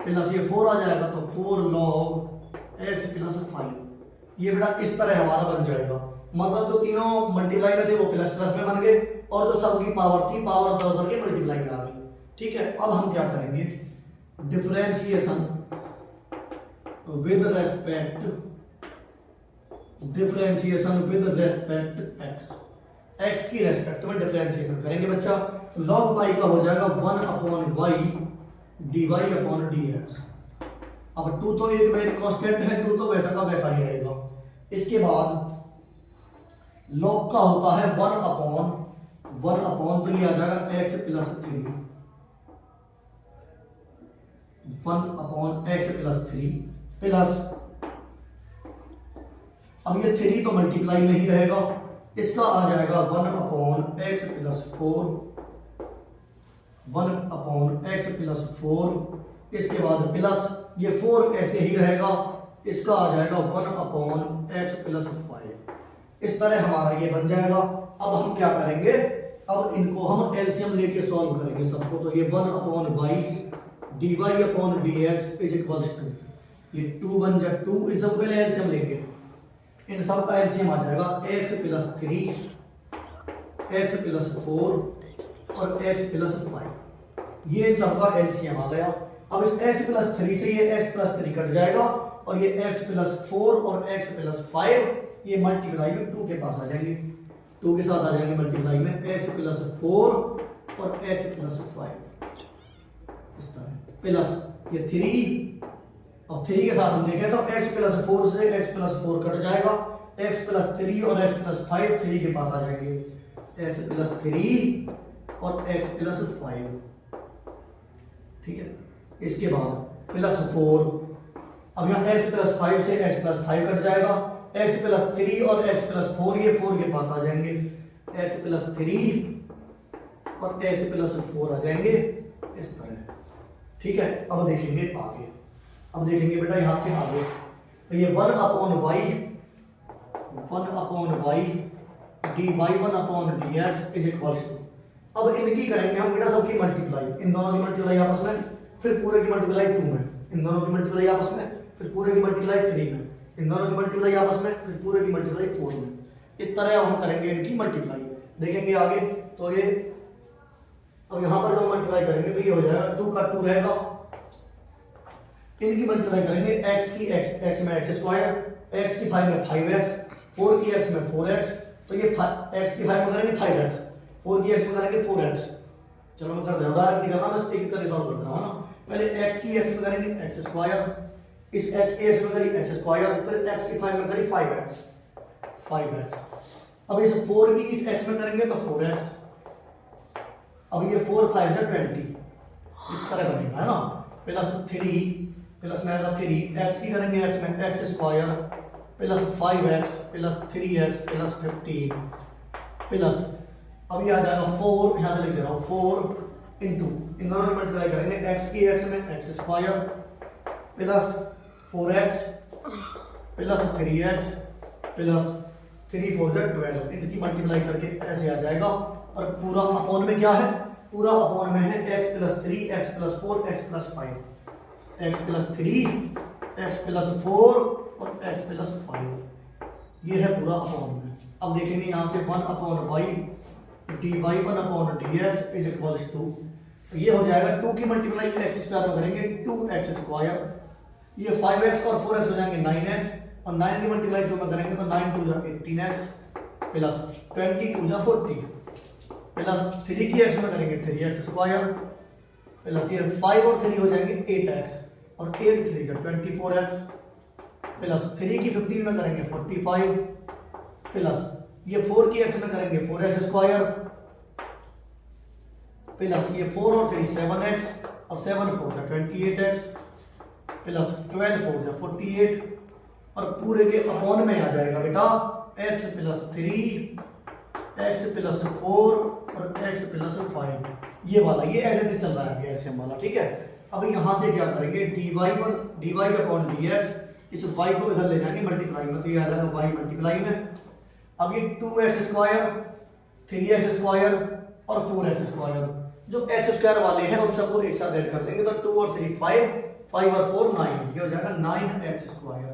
प्लस ये 4 आ जाएगा तो 4 log x प्लस 5। ये बेटा इस तरह हमारा बन जाएगा, मतलब जो तीनों मल्टीप्लाई में थे वो प्लस प्लस में बन गए और जो सबकी पावर थी पावर उतर उतर के मल्टीप्लाई में आ गई। ठीक है, अब हम क्या करेंगे, डिफरेंशिएशन विद रेस्पेक्ट x की रेस्पेक्ट में डिफरेंशिएशन करेंगे बच्चा। तो log y का हो जाएगा 1/y dy/dx। अब 2 तो एक वेरी कांस्टेंट है, 2 तो वैसा का वैसा ही रहेगा। इसके बाद log का होता है 1/1 तो ये आ जाएगा x plus 3 1/x plus 3 plus, अब ये 3 तो मल्टीप्लाई में ही रहेगा, इसका आ जाएगा 1/x प्लस 4 1/x प्लस 4। इसके बाद प्लस ये 4 ऐसे ही रहेगा, इसका आ जाएगा 1/x प्लस 5। इस तरह हमारा ये बन जाएगा। अब हम क्या करेंगे, अब इनको हम एलसीएम लेके सॉल्व करेंगे सबको। तो ये 1/y dy/dx is equals to, ये 2 बन जाए 2, इन सब पहले एलसीएम लेंगे, इन सब का एलसीएम आ जाएगा x प्लस 3 x प्लस 4 और x प्लस 5। ये इन सब का एलसीएम आ गया। अब इस x प्लस 3 से ये x प्लस 3 कट जाएगा और ये x प्लस 4 और x प्लस 5 ये मल्टीप्लाई में 2 के पास आ जाएंगे, 2 के साथ आ जाएंगे मल्टीप्लाई में x प्लस 4 और x प्लस 5 इस तरह, प्लस ये 3 और 3 के साथ हम देखें तो x प्लस 4 से x प्लस 4 कट जाएगा, x प्लस 3 और x प्लस 5 3 के पास आ जाएंगे, x प्लस 3 और x प्लस 5। ठीक है, इसके बाद प्लस 4, अब यहाँ x प्लस 5 से x प्लस 5 कट जाएगा, x प्लस 3 और x प्लस 4 ये 4 के पास आ जाएंगे, x प्लस 3 और x प्लस 4 आ जाएंगे इस तरह। ठीक है, अब देखेंगे आगे। अब देखेंगे बेटा यहाँ से आगे, तो ये 1/y dy/1 is equals to, अब इनकी करेंगे हम बेटा सबकी मल्टीप्लाई, इन दोनों की मल्टीप्लाई आपस में, फिर पूरे की मल्टीप्लाई 2 में, इन दोनों की मल्टीप्लाई आपस में, फिर पूरे की मल्टीप्लाई 3 में, इन दोनों की मल्टीप्लाई आपस में, फिर पूरे की मल्टीप्लाई 4 में। इस तरह अब हम करेंगे इनकी मल्टीप्लाई, देखेंगे आगे। तो ये अब यहाँ पर जो मल्टीप्लाई करेंगे तो ये हो जाएगा 2 का 2 रहेगा, इनकी मल्टीप्लाई करेंगे x की x में x स्क्वायर, x की 5 में 5x, 4 की x में 4x, तो ये x की 5 में करेंगे 5x, 4 की x में करेंगे 4x। चलो मैं कर दे रहा हूं, डायरेक्ट नहीं करना, बस एक कर सॉल्व कर रहा हूं ना। पहले x की x में करेंगे x स्क्वायर, इस x की x में करी x स्क्वायर, फिर x की 5 में करी 5x। अब इस 4 की इस x में करेंगे तो 4x, अब ये 4 5 जा 20, इस तरह बनेगा है ना। प्लस 3 प्लस में आएगा 3, x की करेंगे x में x square plus 5x plus 3x plus 15 plus, अब ये आ जाएगा 4, यहाँ से लिख दे रहा हूँ 4 इंटू, इन दोनों की मल्टीप्लाई करेंगे x की x में x square plus 4x plus 3x plus 3 4 जा 12, इनकी मल्टीप्लाई करके ऐसे आ जाएगा। और पूरा अपॉन में क्या है, पूरा अपॉन में है x plus 3 x plus 4 x plus 5, x plus 3 x plus 4 और x प्लस 5, ये है पूरा अपॉन में। अब देखेंगे यहाँ से 1/y dy/1 is equals to, तो ये हो जाएगा 2 की मल्टीप्लाई x स्क्वायर में करेंगे 2x स्क्वायर, ये 5x और 4x हो जाएंगे 9x, और 9 की मल्टीप्लाई 2 में करेंगे तो 9 2 जा 18x प्लस 22 जा 40 प्लस 3 की x में करेंगे 3x स्क्वायर प्लस ये 5 और 3 हो जाएंगे 8x और 8 3 का 24x प्लस 3 की 15 में करेंगे 45 प्लस ये 4 की x में करेंगे 4x स्क्वायर प्लस ये 4 और 3 7x और 7 4 का 28x प्लस 12 4 का 48 और पूरे के अपॉन में आ जाएगा बेटा x प्लस 3 x प्लस 4 और x प्लस 5, ये वाला ये ऐसे चल रहा है एक्स वाला। ठीक है, अब यहाँ से क्या करेंगे dy/dx, इस y को इधर ले जाएंगे मल्टीप्लाई में, तो ये आ जाएगा y मल्टीप्लाई में। अब ये 2x स्क्वायर 3x स्क्वायर और 4x स्क्वायर, जो x स्क्वायर वाले हैं उन सबको एक साथ ऐड कर देंगे तो 2 और 3 5 और 4 9, ये हो जाएगा 9x स्क्वायर।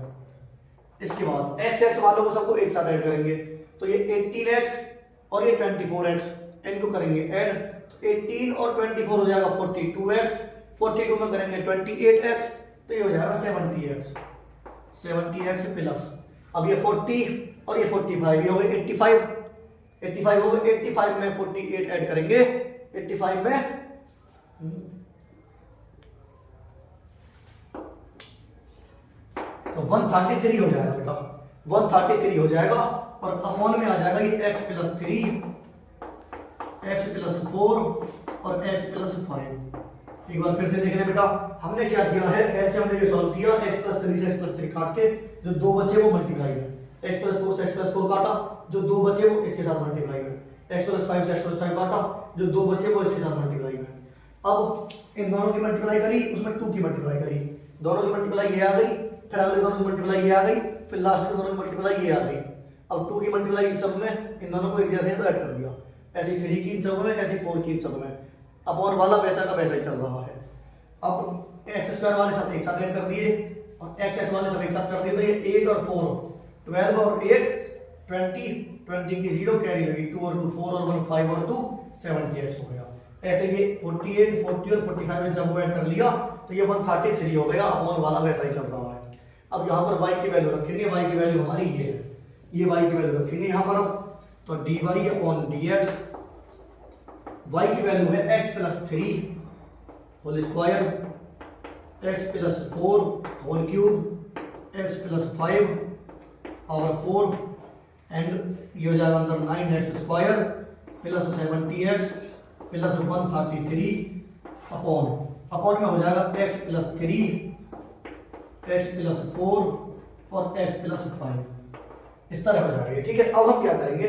इसके बाद x वालों को सबको एक साथ ऐड करेंगे तो ये 18x और ये 24x, इनको करेंगे ऐड, तो 18 और 24 हो जाएगा 42x, 42 में करेंगे 28x तो ये हो जाएगा 70x प्लस, अब ये 40 और ये 45, ये हो गए 85 हो गए, 85 में 48 ऐड करेंगे, 85 में तो 133 हो जाएगा बेटा, 133 हो जाएगा। और अपॉन में आ जाएगा ये x प्लस 3 x प्लस 4 और x प्लस 5। एक बार फिर से देख लें बेटा, हमने क्या किया है, एलसीएम हमने ये सॉल्व किया, x प्लस 3 से x प्लस 3 काट के जो दो बचे वो मल्टीप्लाई में, x प्लस 4 से x प्लस 4 काटा, जो दो बचे वो इसके साथ मल्टीप्लाई में, x प्लस 5 से x प्लस 5 काटा, जो दो बचे वो इसके साथ मल्टीप्लाई में। अब इन दोनों की मल्टीप्लाई करी, उसमें 2 की मल्टीप्लाई करी, दोनों की मल्टीप्लाई ये आ गई, फिर अगले दोनों की मल्टीप्लाई ये आ गई, फिर लास्ट में दोनों की मल्टीप्लाई ये आ गई। अब 2 की मल्टीप्लाई इन सब में, इन दोनों को एक जैसे है तो ऐड कर दिया, ऐसे 3 की इन सब में, ऐसे 4 की इन सब में, अपॉन वाला वैसा का वैसा ही चल रहा है। अब एक्स स्क्वायर वाले सब एक साथ ऐड कर दिए और एक्स एक्स वाले सब एक साथ कर दिए, तो ये 8 और 4 12 और 8 20 की 0 कैरी लगी, 2 और 2 4 और 1 5 और 2 70x हो गया। ऐसे ये 48 40 और 45 में जब वो ऐड कर लिया तो ये 133 हो गया, अपॉन वाला वैसा ही चल रहा है। अब यहाँ पर y की वैल्यू रखेंगे, y की वैल्यू हमारी ये है, ये y की वैल्यू रखेंगे यहाँ पर, तो dy अपॉन dx, y की वैल्यू है x plus 3 whole square, x plus 4 whole cube, x plus 5 power 4 and ये हो जाएगा अंदर 9x square plus 70x plus 133 upon में हो जाएगा x प्लस 3 x प्लस 4 और x प्लस 5, इस तरह हो जाएगा। ठीक है, अब हम क्या करेंगे,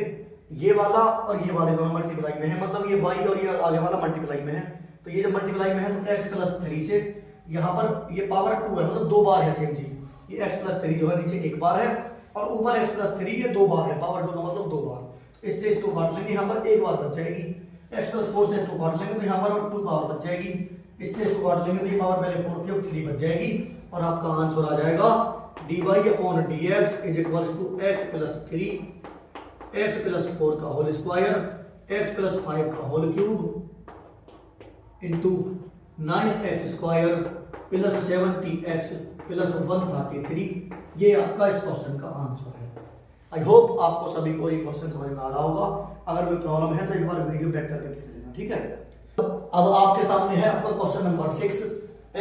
ये वाला और ये वाले दोनों मल्टीप्लाई में है, मतलब ये y और ये आगे वाला मल्टीप्लाई में है। तो ये जब मल्टीप्लाई में है तो x प्लस 3 से यहाँ पर ये पावर 2 है, मतलब 2 बार है सेम चीज। ये x प्लस 3 जो है नीचे 1 बार है और ऊपर x प्लस 3 ये 2 बार है, पावर 2 का मतलब 2 बार। इससे इसको काट लेंगे, यहाँ पर 1 बार बच जाएगी। x प्लस 4 से इसको काट लेंगे तो यहाँ पर 2 पावर बच जाएगी। इससे इसको काट लेंगे तो ये पावर पहले 4 थी अब 3 बच जाएगी और आपका आंसर आ जाएगा dy upon dx is equals to x plus 3 x plus 4 का होल स्क्वायर x प्लस 5 का whole cube into 9x square plus 70x plus 133। ये आपका इस क्वेश्चन का आंसर है। आई होप आपको सभी को ये क्वेश्चन समझ में आ रहा होगा। अगर कोई प्रॉब्लम है तो एक बार वीडियो बैक करके देख लेना, ठीक है। अब आपके सामने है आपका question number 6,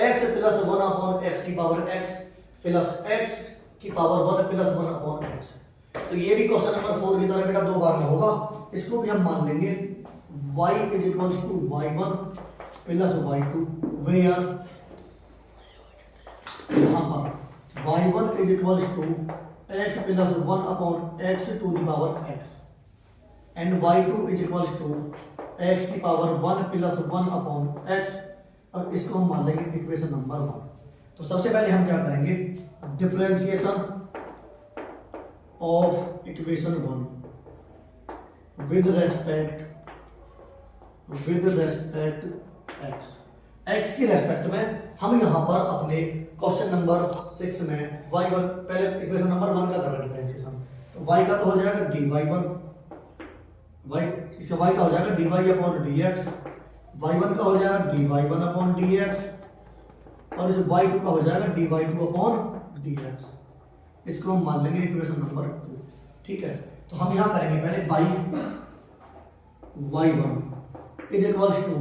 x plus 1 upon x की पावर x प्लस x की पावर 1 प्लस 1 अपॉन x। तो ये भी क्वेश्चन नंबर 4 की तरह बेटा 2 बार में होगा। इसको भी हम मान लेंगे y is equals to y1 plus y2 where यहाँ पर y1 is equals to x plus 1 upon x to the power x and y2 is equals to x की पावर 1 प्लस 1 अपॉन x। और इसको हम मान लेंगे इक्वेशन नंबर 1। तो सबसे पहले हम क्या करेंगे, differentiation of equation 1 with respect x। x की रेस्पेक्ट में हम यहाँ पर अपने क्वेश्चन नंबर 6 में y1 पहले इक्वेशन नंबर 1 का करें डिफरेंशिएशन। तो y का तो हो जाएगा dy1, y इसका y का हो जाएगा dy अपॉन dx, y1 का हो जाएगा dy1 अपॉन dx और इस y2 का हो जाएगा dy2 अपॉन dx। इसको हम मान लेंगे इक्वेशन नंबर 2, ठीक है। तो हम यहाँ करेंगे पहले y1 is equals to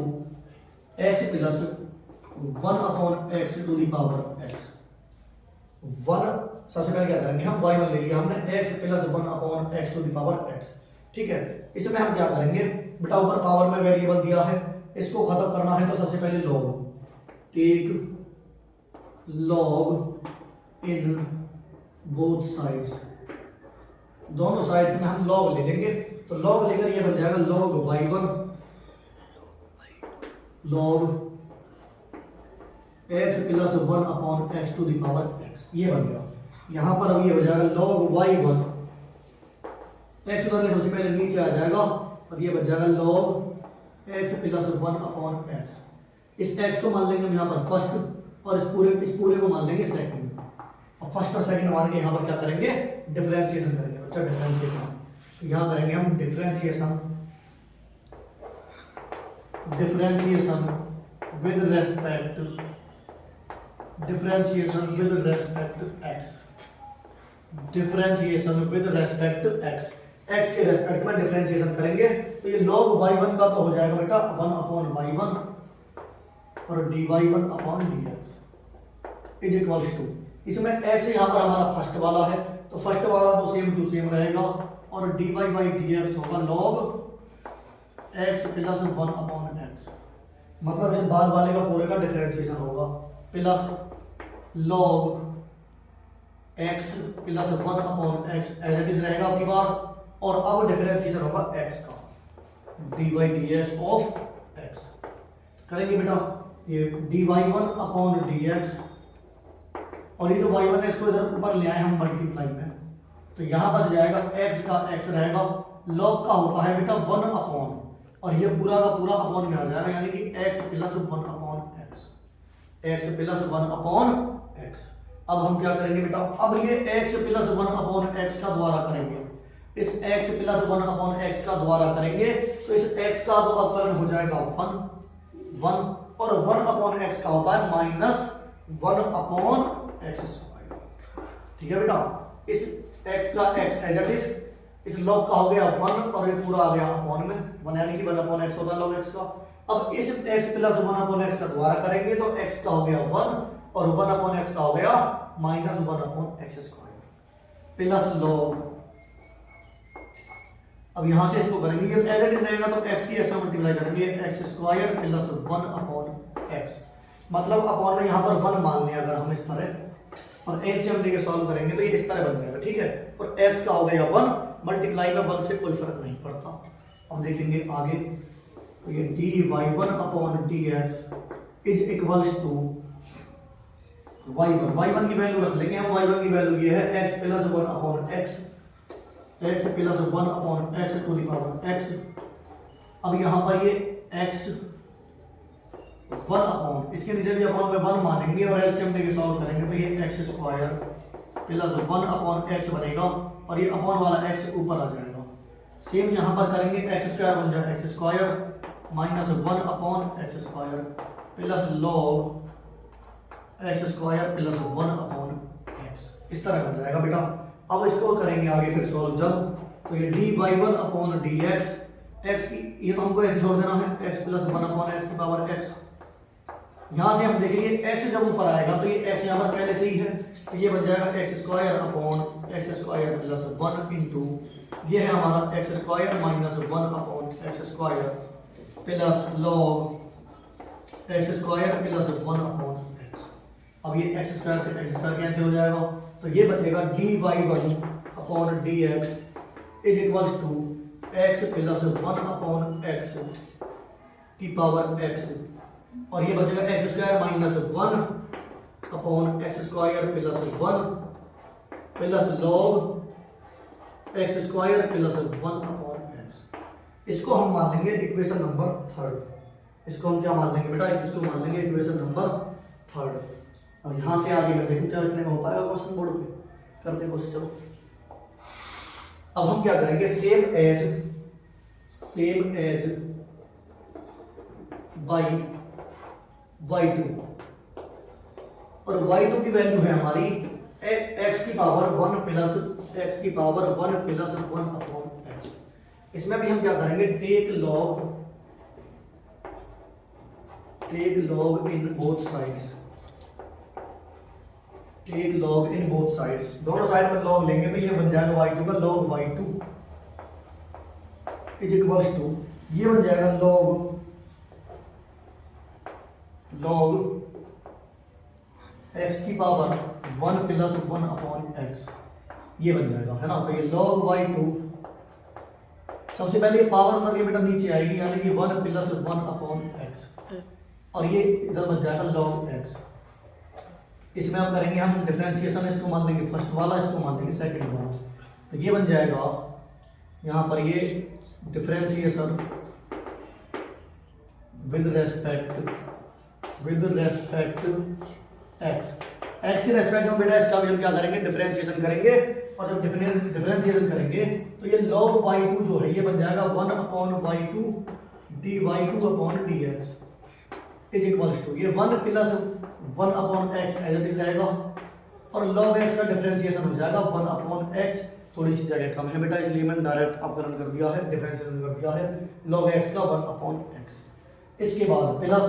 x plus 1 upon x to the power x। 1 सबसे पहले क्या करेंगे, हम y1 ले लिया हमने x plus 1 upon x to the power x, ठीक है। इसमें हम क्या करेंगे बेटा, ऊपर पावर में वेरिएबल दिया है, इसको खत्म करना है तो सबसे पहले log, take log in both sides, दोनों साइड्स में हम लॉग ले लेंगे। तो लॉग लेकर ये बन जाएगा log y1 log x plus 1 upon x to the power x, ये बन गया। यहाँ पर अब ये हो जाएगा लॉग y1 x उधर सबसे पहले नीचे आ जाएगा और ये बन जाएगा log x plus 1 upon x। इस x को मान लेंगे हम यहाँ पर फर्स्ट और इस पूरे को मान लेंगे सेकंड। और फर्स्ट और सेकंड मान के यहाँ पर क्या करेंगे, डिफरेंशिएशन करेंगे बच्चा, डिफरेंशिएशन। तो यहाँ करेंगे हम differentiation with respect x, differentiation with respect x के रेस्पेक्ट में डिफरेंशिएशन करेंगे। तो ये log y1 का तो हो जाएगा बेटा 1 अपॉन y1 और dy1 upon dx is equals to, इसमें x यहाँ पर हमारा फर्स्ट वाला है तो फर्स्ट वाला तो सेम टू सेम रहेगा और dy बाई dx होगा log x plus 1 upon x, मतलब इस बाद वाले का पूरे का डिफरेंशिएशन होगा plus log x plus 1 upon x as it is रहेगा आपकी बार। और अब डिफरेंशिएशन होगा x का dy by dx of x। करेंगे बेटा ये dy1 अपॉन dx और ये जो y1 है इसको इधर ऊपर ले आए हम मल्टीप्लाई में, तो यहाँ बच जाएगा x का x रहेगा। log का होता है बेटा 1 अपॉन और ये पूरा का पूरा अपॉन में आ जाएगा, यानी कि x plus 1 upon x plus 1 upon x। अब हम क्या करेंगे बेटा, अब ये x प्लस 1 अपॉन x का द्वारा करेंगे, इस x प्लस 1 अपॉन x का द्वारा करेंगे तो इस x का तो अवकलन हो जाएगा 1 और 1 अपॉन x का होता है माइनस 1 अपॉन x स्क्वायर, ठीक है बेटा। इस x का x एज इट इज, इस log का हो गया 1 और ये पूरा आ गया अपॉन में 1, यानी कि 1 अपॉन x होता है log x का। अब इस x प्लस 1 अपॉन x का द्वारा करेंगे तो x का हो गया 1 और 1 अपॉन x का हो गया minus 1 upon x square plus log। अब यहां से इसको करेंगे, ये एज इट इज रहेगा तो x की x से मल्टीप्लाई करेंगे x square plus 1 upon x, मतलब अपॉन में यहां पर 1 मान लिया अगर हम इस तरह और एलसीएम लेके सॉल्व करेंगे तो ये इस तरह बन जाएगा, ठीक है। और x का हो गया 1, मल्टीप्लाई में 1 से कोई फर्क नहीं पड़ता। अब देखेंगे आगे, तो ये dy1 upon dx is equals to y1 की वैल्यू रख लेंगे हम। y1 की वैल्यू ये है x plus 1 upon x, x plus 1 upon x to the power x। अब यहाँ पर ये x 1 अपॉन, इसके नीचे भी अपॉन में 1 मानेंगे और एलसीएम लेके सॉल्व करेंगे, तो ये x square plus 1 upon x बनेगा और ये अपॉन वाला x ऊपर आ जाएगा। सेम यहाँ पर करेंगे, x स्क्वायर बन जाए x square minus 1 upon x square plus log x square plus 1 upon x, इस तरह बन जाएगा बेटा। अब इसको करेंगे आगे फिर सॉल्व जब, तो ये dy1 अपॉन dx, x की ये तो हमको ऐसे छोड़ देना है, x प्लस 1 अपॉन x की पावर x। यहाँ से हम देखेंगे x जब ऊपर आएगा तो ये x यहाँ पर पहले से ही है, तो ये बन जाएगा x square upon x square plus 1 into ये है हमारा x square minus 1 upon x square plus log x square plus 1 upon x। अब ये x स्क्वायर से x स्क्वायर कैंसिल हो जाएगा, तो ये बचेगा dy1 upon dx is equals to x plus 1 upon x की पावर x, और ये बचेगा x square minus 1 upon x square plus 1 plus log x square plus 1 upon x. इसको हम मान लेंगे इक्वेशन नंबर 3। इसको हम क्या मान लेंगे बेटा, इसको मान लेंगे इक्वेशन नंबर 3। और यहाँ से आगे मैं देखूँ क्या इतने में हो पाएगा क्वेश्चन बोर्ड पे, करते कोशिश चलो। अब हम क्या करेंगे, सेम एज y2, और y2 की वैल्यू है हमारी x की पावर 1 प्लस 1 अपॉन x। इसमें भी हम क्या करेंगे, take log in both sides, दोनों साइड में लॉग लेंगे, तो ये बन जाएगा y2 का log y2 is equals to, ये बन जाएगा लॉग x की पावर 1 प्लस 1 अपॉन x, ये बन जाएगा, है ना। तो ये log y2 सबसे पहले ये पावर करके बेटा नीचे आएगी, यानी कि 1 प्लस 1 अपॉन x, और ये इधर बच जाएगा log x। इसमें हम करेंगे हम डिफरेंशिएशन, इसको मान लेंगे फर्स्ट वाला, इसको मान लेंगे सेकंड वाला, तो ये बन जाएगा यहाँ पर ये डिफरेंशिएशन विद रेस्पेक्ट x के रेस्पेक्ट में बेटा इसका भी हम क्या करेंगे, डिफरेंशिएशन करेंगे, और जब डिफरेंशिएशन करेंगे तो ये log y2 जो है ये बन जाएगा 1 upon y2 dy2 upon dx is equals to ये 1 plus 1 upon x as it is रहेगा, और log x का डिफरेंशिएशन हो जाएगा 1 अपॉन x। थोड़ी सी जगह कम है बेटा, इसलिए मैंने डायरेक्ट अपकरण कर दिया है, डिफरेंशिएशन कर दिया है, log x का 1 अपॉन x। इसके बाद प्लस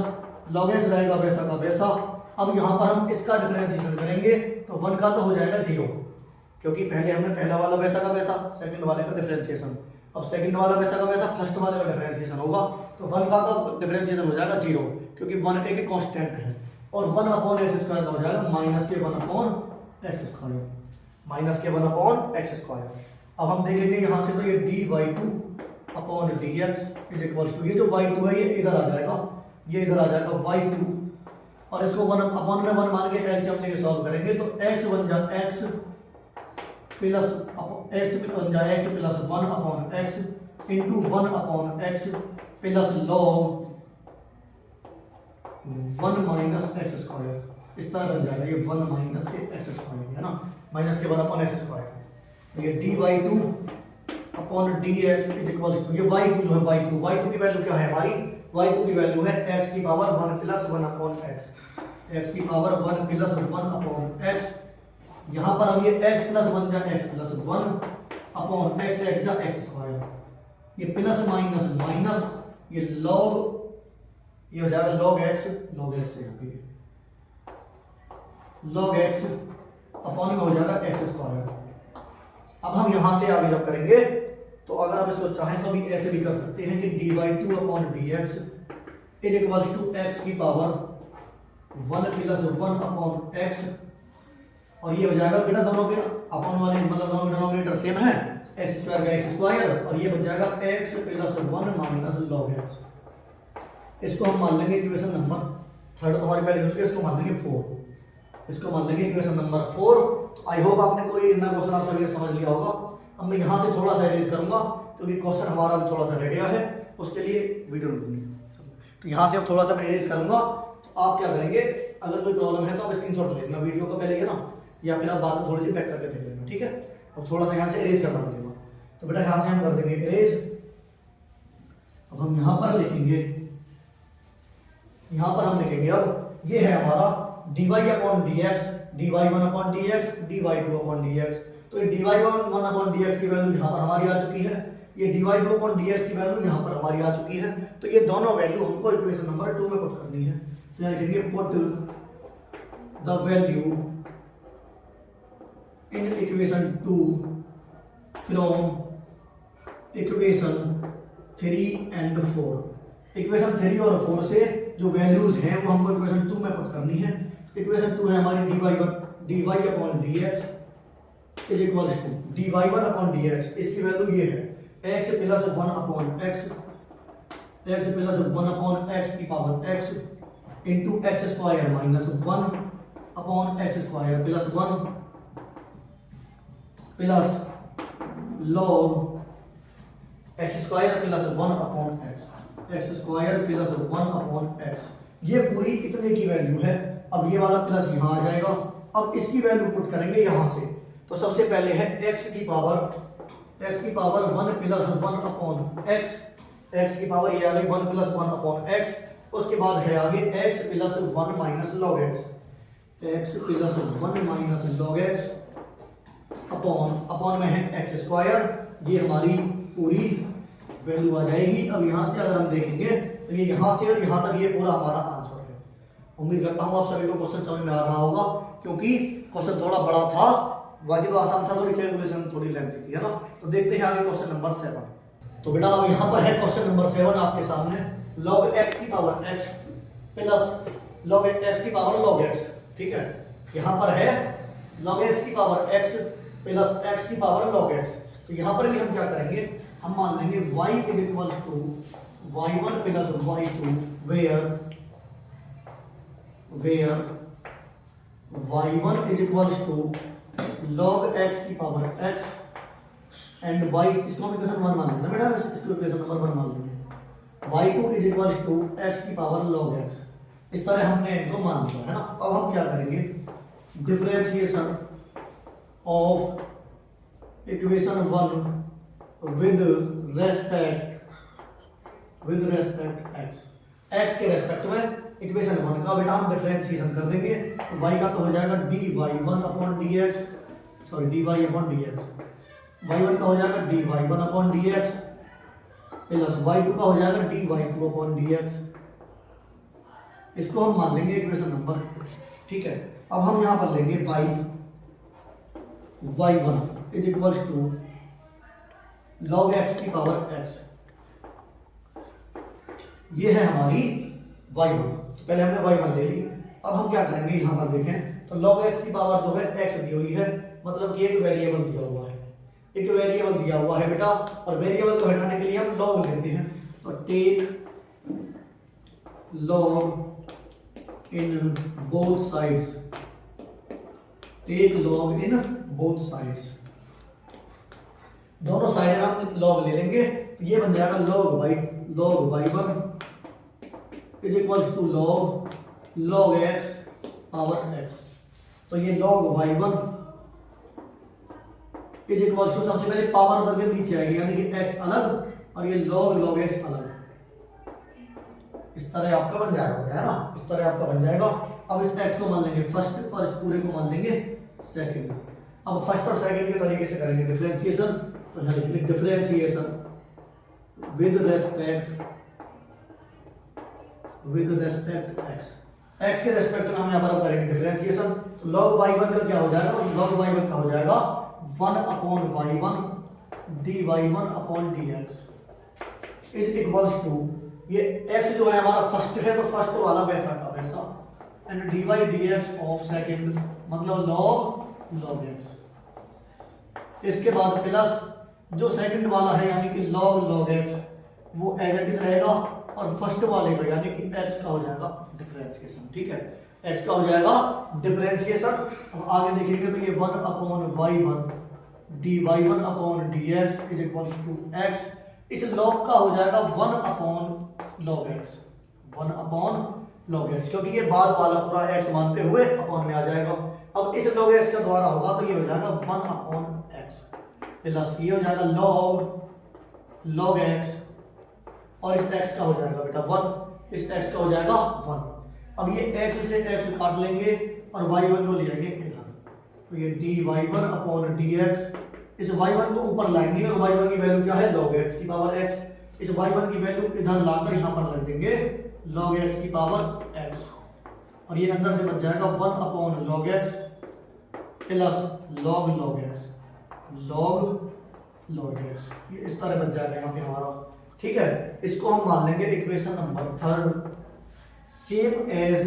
log x रहेगा वैसा का वैसा। अब यहाँ पर हम इसका डिफरेंशिएशन करेंगे तो 1 का तो हो जाएगा 0, क्योंकि पहले हमने पहला वाला वैसा का वैसा, सेकंड वाले का डिफरेंशिएशन, अब सेकंड वाला वैसा का वैसा फर्स्ट वाले का डिफरेंशिएशन होगा, तो 1 का तो डिफरेंशिएशन हो जाएगा 0, क्योंकि 1 एक कांस्टेंट है, और 1 अपॉन एक्स स्क्वायर का हो जाएगा माइनस के 1 अपॉन एक्स स्क्वायर, अब हम देखेंगे यहाँ से, तो ये dy2 upon dx is equals to, ये जो y2 है ये इधर आ जाएगा, ये इधर आ जाएगा y2, और इसको 1 अपॉन में 1 मान के एलसीएम लेके सॉल्व करेंगे, तो x बन जाए x plus x plus 1 upon x into 1 upon x plus log 1 minus x square, इस तरह बन जाएगा ये 1 माइनस के एक्स स्क्वायर, है ना, माइनस के 1 अपॉन एक्स स्क्वायर। तो ये dy2 upon dx is equals to, ये y2 जो है y2 की वैल्यू क्या है हमारी, y2 की वैल्यू है x की पावर 1 प्लस 1 अपॉन x की पावर 1 प्लस 1 अपॉन x। यहाँ पर अब ये x प्लस 1 जा x प्लस 1 अपॉन x जा x स्क्वायर, ये प्लस माइनस माइनस, ये लॉग, ये हो जाएगा log x यहाँ पे log x अपॉन में हो जाएगा x स्क्वायर। अब हम यहाँ से आगे जब करेंगे तो अगर आप इसको चाहें तो भी ऐसे भी कर सकते हैं कि dy2 upon dx is equals to x की पावर 1 प्लस 1 अपॉन x, और ये हो जाएगा बेटा दोनों के अपॉन वाले मतलब दोनों डिनोमिनेटर सेम है, एक्स स्क्वायर का एक्स स्क्वायर, और ये बन जाएगा x plus 1 minus log x. इसको हम मान लेंगे इक्वेशन नंबर थर्ड, तो हमारी पहले इसको मान लेंगे 4, इसको मान लेंगे इक्वेशन नंबर 4। आई होप आपने कोई इतना क्वेश्चन आप सभी ने समझ लिया होगा। अब मैं यहाँ से थोड़ा सा एरेज करूंगा क्योंकि क्वेश्चन हमारा थोड़ा सा रह गया है, उसके लिए वीडियो रुकनी। तो यहाँ से अब थोड़ा सा मैं एरेज करूंगा, तो आप क्या करेंगे, अगर कोई प्रॉब्लम है तो आप स्क्रीनशॉट ले लेना वीडियो का पहले, है ना, या फिर आप बाद में थोड़ी सी बैक करके देख लेना, ठीक है। अब थोड़ा सा यहाँ से एरेज करना पड़ेगा, तो बेटा यहाँ से हम कर देंगे एरेज। अब हम यहाँ पर लिखेंगे, यहाँ पर हम लिखेंगे, अब ये है हमारा dy upon dx, dy1 upon dx, dy2 upon dx। तो ये dy1 अपॉन dx की वैल्यू यहाँ पर हमारी आ चुकी है, ये dy2 अपॉन dx की वैल्यू यहाँ पर हमारी आ चुकी है। तो ये दोनों वैल्यू हमको इक्वेशन नंबर 2 में पुट करनी है। तो यहाँ लिखेंगे put the value in equation 2 from equation 3 and 4। Equation 3 और 4 से जो वैल्यूज हैं वो हमको इक्वेशन 2 में पुट करनी है। इक्वेशन 2 है हमारी dy upon dx is equals to dy1 upon dx, इसकी वैल्यू ये है x plus 1 upon x, x plus 1 upon x की power x into x square minus 1 upon x square plus 1 plus log x square plus 1 upon x square plus 1 upon x. ये पूरी इतने की value है। अब ये वाला प्लस यहाँ आ जाएगा। अब इसकी वैल्यू पुट करेंगे यहाँ से, तो सबसे पहले है x की पावर 1 प्लस 1 अपॉन x की पावर ये आ गई 1 प्लस 1 अपॉन x। उसके बाद है आगे x plus 1 minus log x plus 1 minus log x upon में है एक्स स्क्वायर। ये हमारी पूरी वैल्यू आ जाएगी। अब यहाँ से अगर हम देखेंगे तो ये यहाँ से और यहाँ तक ये पूरा हमारा आंसर है। उम्मीद करता हूँ आप सभी को क्वेश्चन समझ में आ रहा होगा, क्योंकि क्वेश्चन थोड़ा बड़ा था, बाकी तो आसान था, थोड़ी कैलकुलेशन थोड़ी लेंथी थी, है ना। तो देखते हैं आगे क्वेश्चन नंबर 7। तो बेटा अब यहाँ पर है क्वेश्चन नंबर 7 आपके सामने। लॉग एक्स की power x plus log x की पावर लॉग x, ठीक है। यहाँ पर है लॉग एक्स की पावर x प्लस x की पावर लॉग x। तो यहाँ पर भी हम क्या करेंगे, हम मान लेंगे y is equal to y1 plus y2 where y1 is equal to log x की पावर x एंड y, इसको इक्वेशन 1 मान लेंगे बेटा, इसको इक्वेशन नंबर 1 मान लेंगे। y2 is equal to x की पावर log x। इस तरह हमने इनको मान लिया है ना। अब हम क्या करेंगे, differentiation of equation 1 with respect x के रेस्पेक्ट में इक्वेशन 1 का बेटा हम डिफरेंशिएशन कर देंगे। तो y का तो हो जाएगा dy1 upon dx, sorry dy upon dx, y1 का हो जाएगा dy1 upon dx plus y2 का हो जाएगा dy2 अपॉन dx। इसको हम मान लेंगे इक्वेशन नंबर, ठीक है। अब हम यहाँ पर लेंगे y1 is equal to log x की पावर x। ये है हमारी y1। तो पहले हमने y1 ले ली। अब हम क्या करेंगे, यहाँ पर देखें तो log x की पावर जो है x दी हुई है, मतलब कि एक वेरिएबल दिया हुआ है, एक वेरिएबल दिया हुआ है बेटा। और वेरिएबल को हटाने के लिए हम log लेते हैं। तो take log in both sides, take log in both sides, दोनों साइड में हम log ले लेंगे। तो ये बन जाएगा log y1 is equal to log x power x। तो ये log y1 is equal to, सबसे पहले पावर उधर के नीचे आएगी, यानी कि x अलग और ये log x अलग। इस तरह आपका बन जाएगा, है ना, इस तरह आपका बन जाएगा। अब इस x को मान लेंगे फर्स्ट और इस पूरे को मान लेंगे सेकंड। अब फर्स्ट और सेकंड के तरीके से करेंगे डिफरेंशिएशन। तो यहाँ लिखेंगे डिफरेंशिएशन विद रेस्पेक्ट x के रेस्पेक्ट में हम यहाँ पर करेंगे डिफरेंशिएशन। तो log y1 का क्या हो जाएगा, log y1 का हो जाएगा 1 upon y1 dy1 upon dx is equals to, ये x जो है हमारा फर्स्ट है तो फर्स्ट वाला वैसा का वैसा, and dy dx of second, मतलब log x। इसके बाद प्लस जो सेकंड वाला है यानी कि log x वो एज इट इज रहेगा, और फर्स्ट वाले का यानी कि x का हो जाएगा डिफरेंशिएशन। ठीक है, x का हो जाएगा डिफरेंशिएशन। अब आगे देखेंगे तो ये 1/y1 dy1 upon dx is equal to x। इस log का हो जाएगा 1/log x, 1/log x, क्योंकि ये बाद वाला पूरा x मानते हुए अपॉन में आ जाएगा। अब इस log x का द्वारा होगा तो ये हो जाएगा 1/x प्लस ये हो जाएगा log x, और इस x का हो जाएगा बेटा 1, इस x का हो जाएगा 1। अब ये x से x काट लेंगे और y1 को ले जाएंगे इधर, तो ये dy1 अपॉन dx, इस y1 को ऊपर लाएंगे और y1 की वैल्यू क्या है log x की पावर x, इस y1 की वैल्यू इधर लाकर यहाँ पर रख देंगे log x की पावर x, और ये अंदर से बच जाएगा 1/log x plus log x, log x, ये इस तरह बच जाएगा यहाँ पे हमारा। ठीक है, इसको हम मान लेंगे equation number 3, same as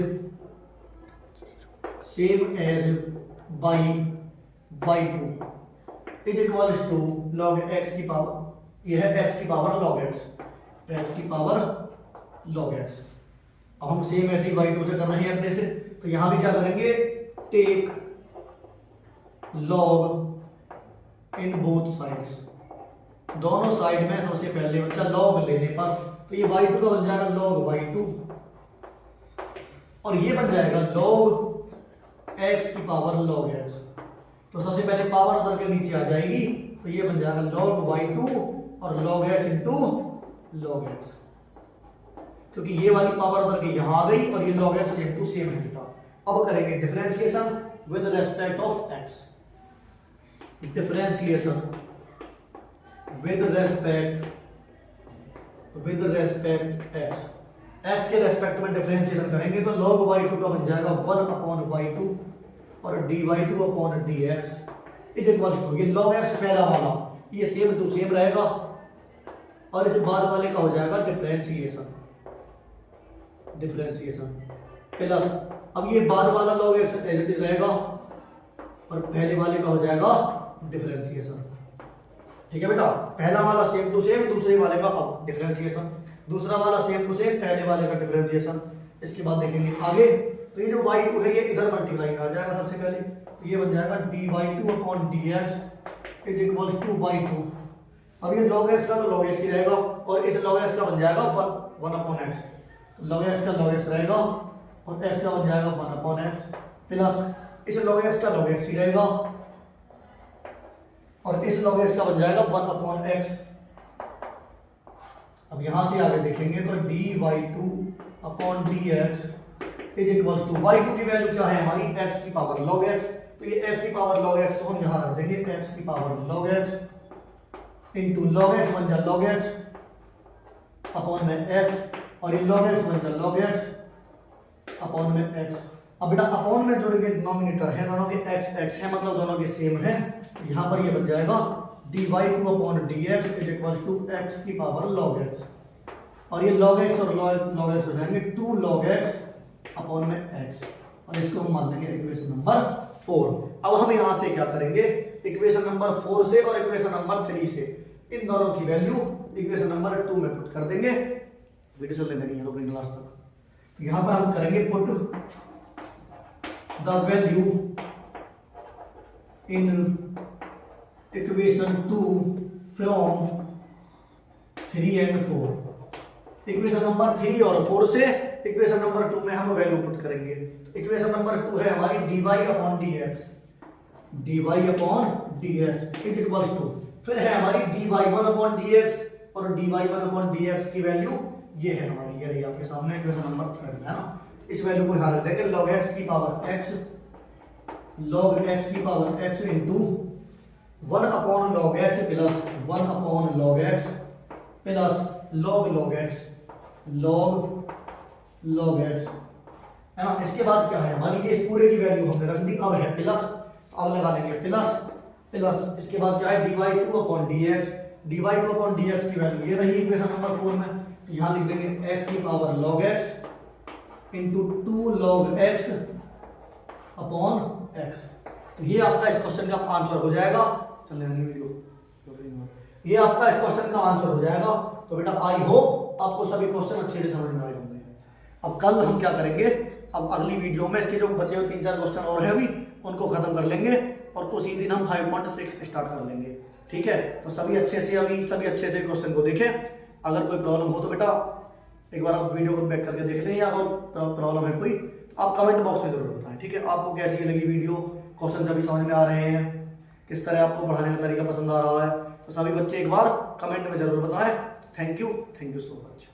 y2 is equals to log x की पावर, यह है x की पावर log x, x की पावर log x। अब हम सेम ऐसे ही y2 से कर रहे हैं अपने से, तो यहां भी क्या करेंगे, take log in both sides, दोनों साइड में सबसे पहले बच्चा log लेने पर, तो ये y2 का बन जाएगा log y2, और ये बन जाएगा log x की पावर log x। तो सबसे पहले पावर उधर के नीचे आ जाएगी, तो ये बन जाएगा log y2 और log x into log x, क्योंकि ये वाली पावर उधर के यहां आ गई और ये log x same to same है बेटा। अब करेंगे differentiation with respect of x, differentiation with respect x के रेस्पेक्ट में डिफरेंशिएशन करेंगे तो log y2 का बन जाएगा 1/y2 और dy2 upon dx is equal to, ये log x पहला वाला ये सेम टू सेम रहेगा, और इस बाद वाले का हो जाएगा डिफरेंशिएशन प्लस, अब ये बाद वाला log x as it is रहेगा और पहले वाले का हो जाएगा डिफरेंशिएशन। ठीक है बेटा, पहला वाला सेम टू सेम, दूसरे वाले का डिफरेंशिएशन, दूसरा वाला सेम टू सेम, पहले वाले का डिफरेंशिएशन। इसके बाद देखेंगे आगे, तो ये जो y2 है ये इधर मल्टीप्लाई आ जाएगा सबसे पहले, तो ये बन जाएगा dy2 upon dx is equals to y2। अब ये log x का तो log x ही रहेगा, और इस log x का बन जाएगा 1/x, तो log x का log x रहेगा और x का बन जाएगा 1/x प्लस इस log x का log x ही रहेगा और इस log x का बन जाएगा 1/x। अब यहां से आगे देखेंगे तो dy2 upon dx is equals to y2 की वैल्यू क्या है हमारी x की पावर log x, तो ये x की पावर log x को हम यहां रख देंगे x की power log x into log x बन जाए log x अपॉन में x, और ये log x बन जाए log x अपॉन में x। अब बेटा अपॉन में जो इनके डिनोमिनेटर है दोनों के x है, मतलब दोनों के सेम है, यहां पर ये बन जाएगा dy2 upon dx is equals to x की पावर log x, और ये log x और log x हो जाएंगे 2 log x अपॉन में x, और इसको हम मान लेंगे इक्वेशन नंबर 4। अब हम यहां से क्या करेंगे, इक्वेशन नंबर 4 से और इक्वेशन नंबर 3 से इन दोनों की वैल्यू इक्वेशन नंबर 2 में पुट कर देंगे, वीडियो चलने देनी है ओपनिंग क्लास तक। तो यहां पर हम करेंगे put the value in equation 2 from 3 and 4। Equation number 3 और 4 से इक्वेशन नंबर 2 में हम वैल्यू पुट करेंगे। इक्वेशन नंबर 2 है हमारी dy upon dx is equals to, फिर है हमारी dy1 अपॉन dx और dy1 अपॉन dx की वैल्यू ये है हमारी, ये रही आपके सामने इक्वेशन नंबर 3 है ना। इस वैल्यू को यहां रख देंगे log x की power x into 1 upon log x plus 1 upon log x plus log x है ना। इसके बाद क्या है हमारी, ये पूरे की वैल्यू हमने रख दी, अब है प्लस, अब लगा लेंगे प्लस इसके बाद क्या है dy2 अपॉन dx की वैल्यू ये रही इक्वेशन नंबर 4 में, तो यहां लिख देंगे x की power log x into 2 log x upon x। तो ये आपका इस क्वेश्चन का आंसर हो जाएगा। चलिए वीडियो ये आपका इस क्वेश्चन का आंसर हो जाएगा। तो बेटा आई होप आपको सभी क्वेश्चन अच्छे से समझ में आए होंगे। अब कल हम क्या करेंगे, अब अगली वीडियो में इसके जो बचे हुए 3-4 क्वेश्चन और हैं अभी उनको खत्म कर लेंगे और उसी दिन हम 5.6 स्टार्ट कर लेंगे। ठीक है, तो सभी अच्छे से क्वेश्चन को देखें। अगर कोई प्रॉब्लम हो तो बेटा एक बार आप वीडियो को बैक करके देख लें, या और प्रॉब्लम है कोई तो आप कमेंट बॉक्स में जरूर बताएं। ठीक है, आपको कैसी लगी वीडियो, क्वेश्चन सभी समझ में आ रहे हैं, किस तरह आपको पढ़ाने का तरीका पसंद आ रहा है, तो सभी बच्चे एक बार कमेंट में जरूर बताएं। Thank you so much.